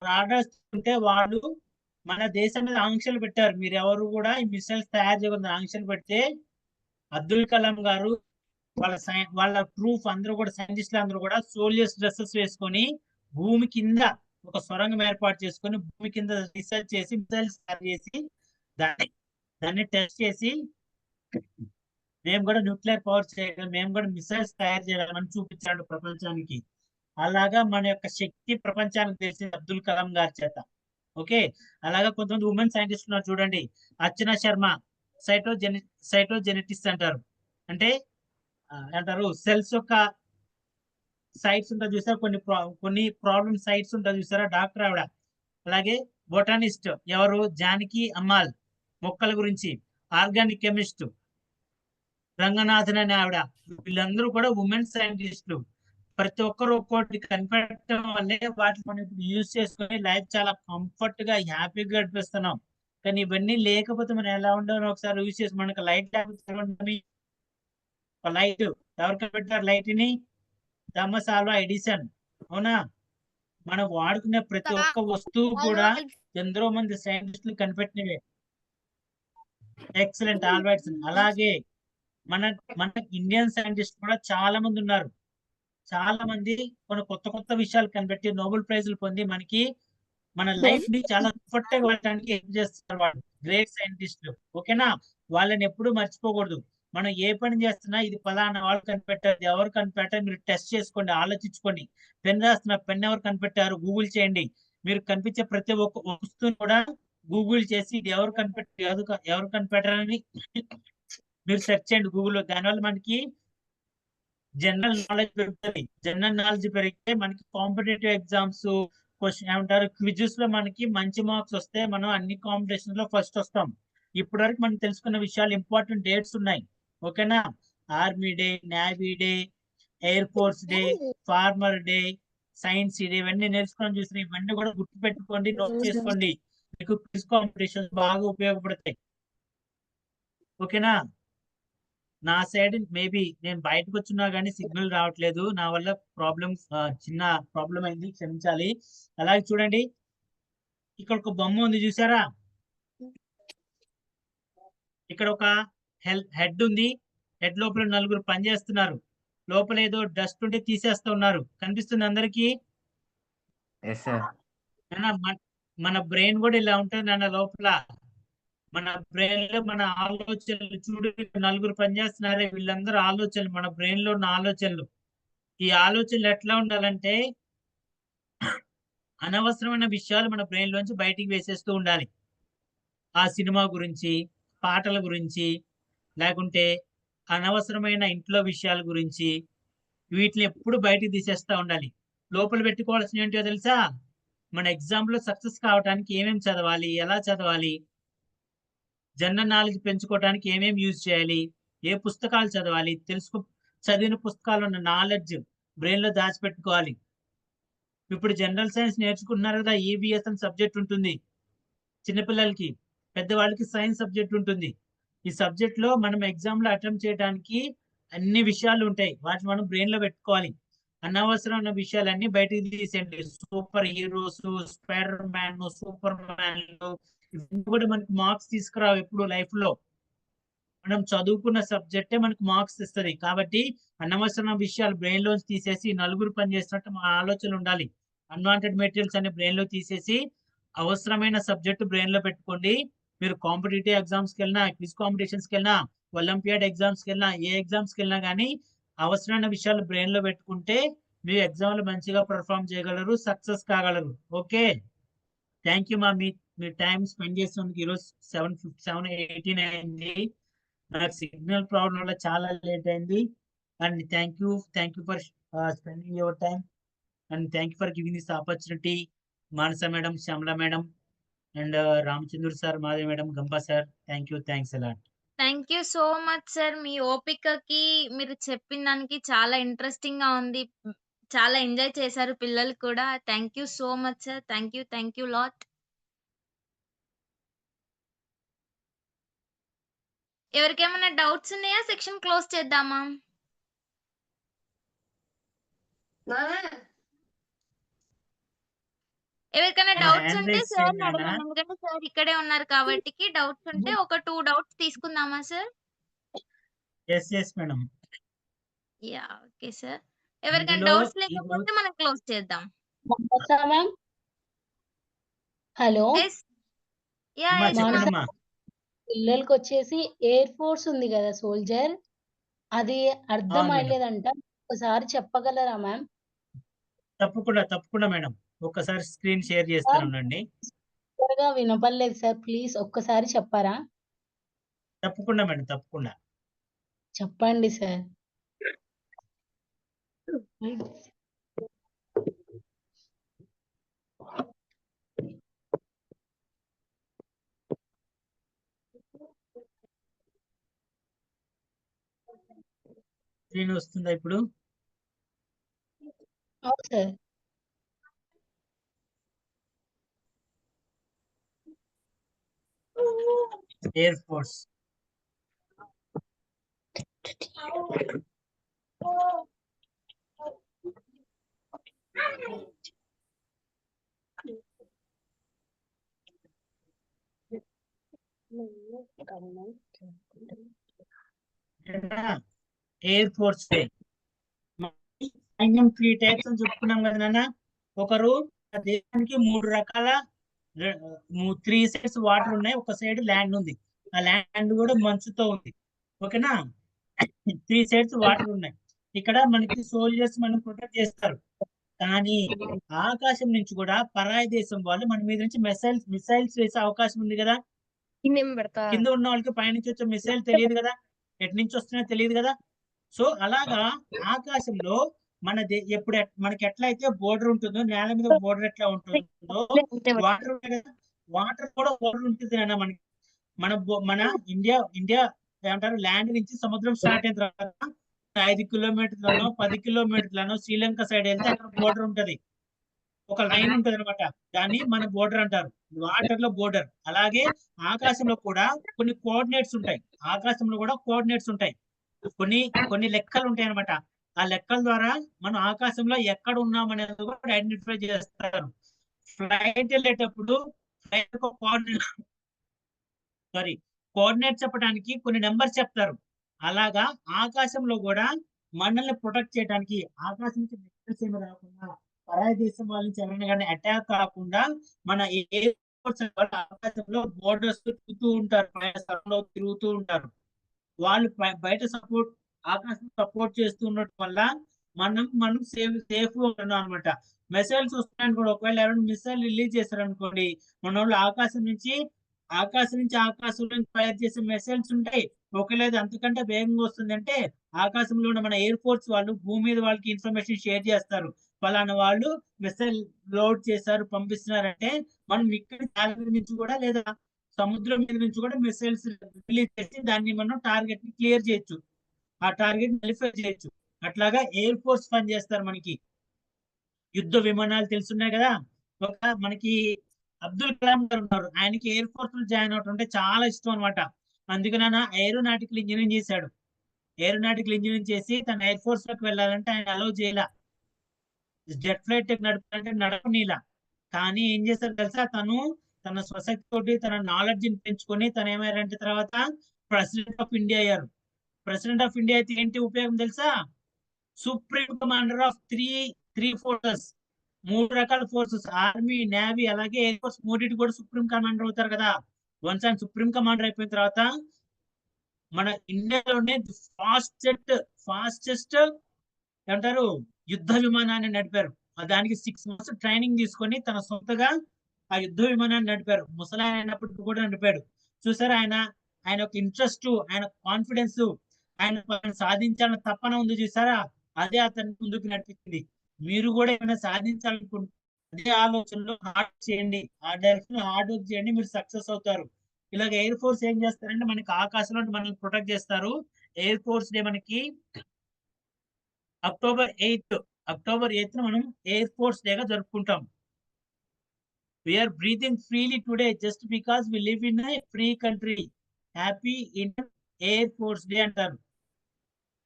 రాడార్స్ ఉంటే వాళ్ళు మన దేశం మీద ఆంక్షలు పెట్టారు, మీరు ఎవరు కూడా ఈ మిసైల్స్ తయారు చేయకుండా ఆంక్షలు పెడితే అబ్దుల్ కలాం గారు వాళ్ళ ప్రూఫ్ అందరూ కూడా సైంటిస్టులు అందరూ కూడా సోల్జర్స్ డ్రెస్సెస్ వేసుకొని భూమి కింద ఒక సొరంగం ఏర్పాటు చేసుకొని భూమి కింద రీసెర్చ్ చేసి మిసైల్స్ తయారు చేసి దాన్ని టెస్ట్ చేసి మేము కూడా న్యూక్లియర్ పవర్ చేయగలం, మేము కూడా మిసైల్స్ తయారు చేయగలమని చూపించాడు ప్రపంచానికి. అలాగా మన యొక్క శక్తి ప్రపంచానికి తెలిసింది అబ్దుల్ కలాం గారి చేత. ఓకే, అలాగా కొంతమంది ఉమెన్ సైంటిస్ట్ ఉన్నారు చూడండి. అర్చనా శర్మ సైటోజెనెటిక్స్ అంటారు. అంటే అంటారు సెల్స్ యొక్క సైట్స్ ఉంటుంది చూసారా, కొన్ని ప్రాబ్లమ్ సైట్స్ ఉంటుంది చూసారా, డాక్టర్ ఆవిడ. అలాగే బొటానిస్ట్ ఎవరు? జానకి అమ్మాల్, మొక్కల గురించి. ఆర్గానిక్ కెమిస్ట్ రంగనాథన్ అనే ఆవిడ. వీళ్ళందరూ కూడా ఉమెన్ సైంటిస్టులు. ప్రతి ఒక్కరు ఒక్కోటి కనిపెట్టడం వల్లే వాటిని మనం ఇప్పుడు యూజ్ చేసుకుని లైఫ్ చాలా కంఫర్ట్ గా హ్యాపీగా గడిపిస్తున్నాం. కానీ ఇవన్నీ లేకపోతే మనం ఎలా ఉండాలో ఒకసారి యూజ్ చేసి, మనకు లైట్ లేకపోతే లైట్ ఎవరు కనిపెట్టారు? లైట్ ని థామస్ ఆల్వా ఎడిసన్. అవునా? మనం వాడుకునే ప్రతి ఒక్క వస్తువు కూడా ఎందరో మంది సైంటిస్టులు కనిపెట్టినవే. Excellent, Alva Edison. అలాగే మన ఇండియన్ సైంటిస్ట్ కూడా చాలా మంది ఉన్నారు. చాలా మంది కొన్ని కొత్త విషయాలు కనిపెట్టి నోబెల్ ప్రైజులు పొంది మనకి మన లైఫ్ ని చాలా కంఫర్ట్ గా వెళ్ళడానికి హెల్ప్ చేస్తారు వాళ్ళు, గ్రేట్ సైంటిస్టులు. ఓకేనా? వాళ్ళని ఎప్పుడు మర్చిపోకూడదు. మనం ఏ పని చేస్తున్నా ఇది ఫలానా వాళ్ళు కనిపెట్టారు, ఎవరు కనిపెట్టారు మీరు టెస్ట్ చేసుకోండి, ఆలోచించుకోండి. పెన్ రాస్తున్నా, పెన్ ఎవరు కనిపెట్టారు గూగుల్ చేయండి. మీరు కనిపించే ప్రతి ఒక్క వస్తువుని కూడా గూగుల్ చేసి ఇది ఎవరు కనిపెట్టారని మీరు సెర్చ్ చేయండి గూగుల్లో. దానివల్ల మనకి జనరల్ నాలెడ్జ్ పెరుగుతుంది. జనరల్ నాలెడ్జ్ పెరిగితే మనకి కాంపిటేటివ్ ఎగ్జామ్స్ క్వశ్చన్ ఏమంటారు క్విజెస్ లో మనకి మంచి మార్క్స్ వస్తే మనం అన్ని కాంపిటీషన్ లో ఫస్ట్ వస్తాం. ఇప్పటి వరకు మనం తెలుసుకున్న విషయాలు ఇంపార్టెంట్ డేట్స్ ఉన్నాయి. ఓకేనా? Army day, navy day, air force day, farmer day, science day, ఇవన్నీ నేర్చుకొని చూసిన ఇవన్నీ కూడా గుర్తు పెట్టుకోండి, నోట్ చేసుకోండి. మీకు క్విజ్ కాంపిటీషన్స్ బాగా ఉపయోగపడతాయి. ఓకేనా? నా సైడ్ మేబీ నేను బయటకు వచ్చినా కానీ సిగ్నల్ రావట్లేదు, నా వల్ల చిన్న ప్రాబ్లం అయింది, క్షమించాలి. అలాగే చూడండి, ఇక్కడ ఒక బొమ్మ ఉంది చూసారా, ఇక్కడ ఒక హెడ్ ఉంది. హెడ్ లోపల నలుగురు పనిచేస్తున్నారు. లోపల ఏదో డస్ట్ ఉంటే తీసేస్తా ఉన్నారు. కనిపిస్తుంది అందరికి? మన బ్రెయిన్ కూడా ఇలా ఉంటుంది నాన్న. లోపల మన బ్రెయిన్ లో మన ఆలోచనలు చూడు, నలుగురు పనిచేస్తున్నారే, వీళ్ళందరూ ఆలోచనలు, మన బ్రెయిన్ లో ఉన్న ఆలోచనలు. ఈ ఆలోచనలు ఎట్లా ఉండాలంటే అనవసరమైన విషయాలు మన బ్రెయిన్ లోంచి బయటికి వేసేస్తూ ఉండాలి. ఆ సినిమా గురించి, పాటల గురించి, లేకుంటే అనవసరమైన ఇంట్లో విషయాల గురించి, వీటిని ఎప్పుడు బయటికి తీసేస్తూ ఉండాలి. లోపల పెట్టుకోవాల్సిన ఏంటో తెలుసా? మన ఎగ్జామ్ లో సక్సెస్ కావడానికి ఏమేమి చదవాలి, ఎలా చదవాలి, జనరల్ నాలెడ్జ్ పెంచుకోవడానికి ఏమేమి యూజ్ చేయాలి, ఏ పుస్తకాలు చదవాలి, చదివిన పుస్తకాలు ఉన్న నాలెడ్జ్ బ్రెయిన్ లో దాచిపెట్టుకోవాలి. ఇప్పుడు జనరల్ సైన్స్ నేర్చుకుంటున్నారు కదా, ఈబిఎస్ అని సబ్జెక్ట్ ఉంటుంది చిన్నపిల్లలకి, పెద్దవాళ్ళకి సైన్స్ సబ్జెక్ట్ ఉంటుంది. ఈ సబ్జెక్ట్ లో మనం ఎగ్జామ్ లో అటెంప్ట్ చేయడానికి అన్ని విషయాలు ఉంటాయి, వాటిని మనం బ్రెయిన్ లో పెట్టుకోవాలి. అనవసరమైన విషయాలన్నీ బయటికి తీసేయండి. Super heroes, spider man, super man ఇవన్నీ కూడా మనకి మార్క్స్ తీసుకురావు ఎప్పుడు లైఫ్ లో. మనం చదువుకున్న సబ్జెక్టే మనకు మార్క్స్ ఇస్తుంది. కాబట్టి అనవసరమైన విషయాలు బ్రెయిన్ లోంచి తీసేసి నలుగురు పని చేసినట్టు మా ఆలోచనలు ఉండాలి. అన్వాంటెడ్ మెటీరియల్స్ అనే బ్రెయిన్ లో తీసేసి అవసరమైన సబ్జెక్ట్ బ్రెయిన్ లో పెట్టుకోండి. మీరు కాంపిటేటివ్ ఎగ్జామ్స్కి వెళ్ళినా, క్విజ్ కాంపిటీషన్స్కి వెళ్ళినా, ఒలింపియాడ్ ఎగ్జామ్స్కి వెళ్ళినా, ఏ ఎగ్జామ్స్కి వెళ్ళినా కానీ అవసరమైన విషయాలు బ్రెయిన్ లో పెట్టుకుంటే మీరు ఎగ్జామ్ లో మంచిగా పర్ఫామ్ చేయగలరు, సక్సెస్ కాగలరు. ఓకే, థ్యాంక్ యూ మా. మీ టైం స్పెండ్ చేసినందుకు. ఈరోజు 7:18 అయింది. నాకు సిగ్నల్ ప్రాబ్లం వల్ల చాలా లేట్ అయింది. and thank you for spending your time, and thank you for giving this opportunity, Manasa madam, Shamla madam, and Ramchandra sir, Madhavi madam, Gamba sir. Thanks a lot. Thank you so much sir. మీ ఓపికకి మీరు చెప్పిన దానికి చాలా ఇంట్రెస్టింగ్ గా ఉంది. చాలా ఎంజాయ్ చేశారు పిల్లలు కూడా. Thank you so much sir. Thank you lot. ఎవరికేమైనా డౌట్స్ ఉన్నాయా? సెక్షన్ క్లోజ్ చేద్దామా? ఎవరికైనా డౌట్స్ ఉంటే raise సార్ చేయండి అడగండి. నాన్న. ఎందుకంటే సార్ ఇక్కడే ఉన్నారు కాబట్టి డౌట్స్ ఉంటే ఒక 2 డౌట్స్ తీసుకుందామా సార్? yes madam. Ya okay sir. ఎవరికైనా ఇందులో డౌట్స్ లేకపోతే మనం క్లోజ్ చేద్దాం. మ్యామ్ హలో ఎస్ యా అమ్మా ఎస్ చెప్పండి మానస అమ్మా. పిల్లలకి వచ్చేసి ఎయిర్ ఫోర్స్ ఉంది కదా సోల్జర్, అది అర్థం అవును మేడం, అయ్యలేదంట. ఒకసారి చెప్పగలరా మ్యామ్? తప్పకుండా మేడం. ఒక్కసారి స్క్రీన్ షేర్ చేస్తాను ఉండండి. త్వరగా వినపడలేదు సార్, ప్లీజ్ ఒక్కసారి చెప్పారా? తప్పకుండా మేడం, తప్పకుండా. చెప్పండి సార్. స్క్రీన్ వస్తుందా ఇప్పుడు? అవును sir. Air force. Air force day సైన్యం 3 టైప్స్ అని చెప్పుకున్నాం కదా నాన్న. ఒకరు ఆ దేశానికి 3 రకాల 3 సైడ్స్ వాటర్ ఉన్నాయి, ఒక సైడ్ ల్యాండ్ ఉంది. ఆ ల్యాండ్ కూడా మంచుతో ఉంది. ఓకేనా? 3 సైడ్స్ వాటర్ ఉన్నాయి. ఇక్కడ మనకి సోల్జర్స్ మనం ప్రొటెక్ట్ చేస్తారు. కానీ ఆకాశం నుంచి కూడా పరాయి దేశం వాళ్ళు మన మీద నుంచి మిసైల్స్ వేసే అవకాశం ఉంది కదా. కింద ఉన్న వాళ్ళకి పైనుంచి వచ్చే మిసైల్ తెలియదు కదా, ఎటు నుంచి వస్తున్నాయో తెలియదు కదా. సో అలాగా ఆకాశంలో ఎప్పుడు మనకి ఎట్లా అయితే బోర్డర్ ఉంటుందో, నేల మీద బోర్డర్ ఎట్లా ఉంటుందో, వాటర్ కూడా బోర్డర్ ఉంటుంది అన్న మనకి. మన ఇండియా ఏమంటారు, ల్యాండ్ నుంచి సముద్రం స్టార్ట్ అయిన తర్వాత 5 కిలోమీటర్లను 10 కిలోమీటర్లను శ్రీలంక సైడ్ వెళ్తే అక్కడ బోర్డర్ ఉంటది, ఒక లైన్ ఉంటది అనమాట. దాన్ని మన బోర్డర్ అంటారు, వాటర్ లో బోర్డర్. అలాగే ఆకాశంలో కూడా కొన్ని కోఆర్డినేట్స్ ఉంటాయి. ఆకాశంలో కూడా కోఆర్డినేట్స్ ఉంటాయి, కొన్ని లెక్కలు ఉంటాయి అనమాట. ఆ లెక్కల ద్వారా మనం ఆకాశంలో ఎక్కడ ఉన్నాం అనేది కూడా ఐడెంటిఫై చేస్తారు. ఫ్లైట్ వెళ్ళేటప్పుడు ఫ్లైట్ కోఆర్డినేట్ చెప్పడానికి కొన్ని నెంబర్స్ చెప్తారు. అలాగా ఆకాశంలో కూడా మనల్ని ప్రొటెక్ట్ చేయడానికి, ఆకాశం నుంచి మిసైల్స్ ఏమి రాకుండా, పరాయి దేశం వాళ్ళ నుంచి ఎవరైనా కానీ అటాక్ కాకుండా మన ఎయిర్ ఫోర్స్ ఆకాశంలో బోర్డర్స్ తిరుగుతూ ఉంటారు, తిరుగుతూ ఉంటారు. వాళ్ళు బయట ఆకాశం సపోర్ట్ చేస్తూ ఉండటం వల్ల మనం సేఫ్ గా ఉన్నాం అనమాట. మిసైల్స్ వస్తున్నాయని కూడా, ఒకవేళ ఎవరైనా మిసైల్ రిలీజ్ చేశారనుకోండి, మన వాళ్ళు ఆకాశం నుంచి ఫైర్ చేసే మిసైల్స్ ఉంటాయి. ఒకవేళ అంతకంటే వేగంగా వస్తుంది అంటే ఆకాశంలో ఉన్న మన ఎయిర్ ఫోర్స్ వాళ్ళు భూమి మీద వాళ్ళకి ఇన్ఫర్మేషన్ షేర్ చేస్తారు. ఫలానా వాళ్ళు మిసైల్ లోడ్ చేశారు, పంపిస్తున్నారంటే మనం ఇక్కడ నేల మీద నుంచి కూడా లేదా సముద్రం మీద నుంచి కూడా మిసైల్స్ రిలీజ్ చేసి దాన్ని మనం టార్గెట్ ని క్లియర్ చేయొచ్చు, ఆ టార్గెట్ నలిఫై చేయొచ్చు. అట్లాగా ఎయిర్ ఫోర్స్ పని చేస్తారు. మనకి యుద్ధ విమానాలు తెలుసున్నాయి కదా. మనకి అబ్దుల్ కలాం గారు ఉన్నారు, ఆయనకి ఎయిర్ ఫోర్స్ లో జాయిన్ అవటం అంటే చాలా ఇష్టం అనమాట. అందుకని ఆయన ఏరోనాటికల్ ఇంజనీరింగ్ చేశాడు. ఏరోనాటికల్ ఇంజనీరింగ్ చేసి తన ఎయిర్ ఫోర్స్ లోకి వెళ్ళాలంటే ఆయన అలౌ చేయాల, జెట్ ఫ్లైట్ నడపాలంటే నడపనీలా. కానీ ఏం చేశారు తెలుసా, తన స్వశక్తి తోటి తన నాలెడ్జ్ ని పెంచుకొని తను ఏమయ్యారంటే తర్వాత ప్రెసిడెంట్ ఆఫ్ ఇండియా అయ్యారు. ప్రెసిడెంట్ ఆఫ్ ఇండియా అయితే ఏంటి ఉపయోగం తెలుసా, supreme commander of three forces, 3 రకాల ఫోర్సెస్, ఆర్మీ, నేవీ, అలాగే ఎయిర్ ఫోర్స్, మూడింటి కూడా సుప్రీం కమాండర్ అవుతారు కదా. వన్స్ ఆయన సుప్రీం కమాండర్ అయిపోయిన తర్వాత మన ఇండియాలోనే ఫాస్టెస్ట్ ఏమంటారు యుద్ధ విమానాన్ని నడిపారు. దానికి 6 months ట్రైనింగ్ తీసుకొని తన సొంతగా ఆ యుద్ధ విమానాన్ని నడిపారు. ముసలాయన అయినప్పటికీ కూడా నడిపాడు. చూసారు, ఆయన ఒక ఇంట్రెస్ట్, ఆయన కాన్ఫిడెన్స్, ఆయన సాధించాలని తపన ఉంది చూసారా, అదే అతన్ని ముందుకు నడిపించింది. మీరు కూడా ఏమైనా సాధించాలనుకుంటే అదే ఆలోచనలో హార్డ్ చేయండి, ఆ డైరెక్షన్ హార్డ్ వర్క్ చేయండి, మీరు సక్సెస్ అవుతారు. ఇలాగ ఎయిర్ ఫోర్స్ ఏం చేస్తారంటే మనకి ఆకాశంలో మనల్ని ప్రొటెక్ట్ చేస్తారు. ఎయిర్ ఫోర్స్ డే మనకి అక్టోబర్ 8th మనం ఎయిర్ ఫోర్స్ డేగా జరుపుకుంటాం. We're breathing freely today just because we live in a free country. Happy Indian air force day అంటారు.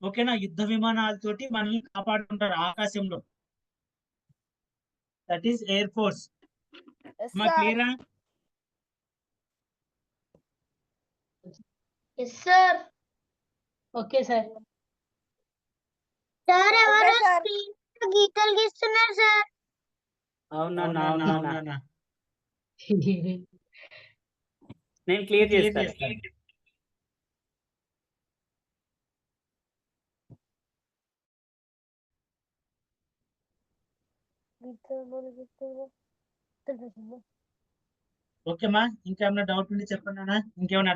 ఓకేనా? యుద్ధ విమానాలతోటి మనల్ని కాపాడుకుంటారు ఆకాశంలో. That is air force. క్లియరా? Yes sir. Okay sir. Sir ఎవరో స్క్రీన్ గీతలు గీస్తున్నారు సార్. అవునా? నేను క్లియర్ చేస్తాను. ఓకేమా, ఇంకేమైనా డౌట్ ఉంటే చెప్పండి అన్న. ఇంకేమైనా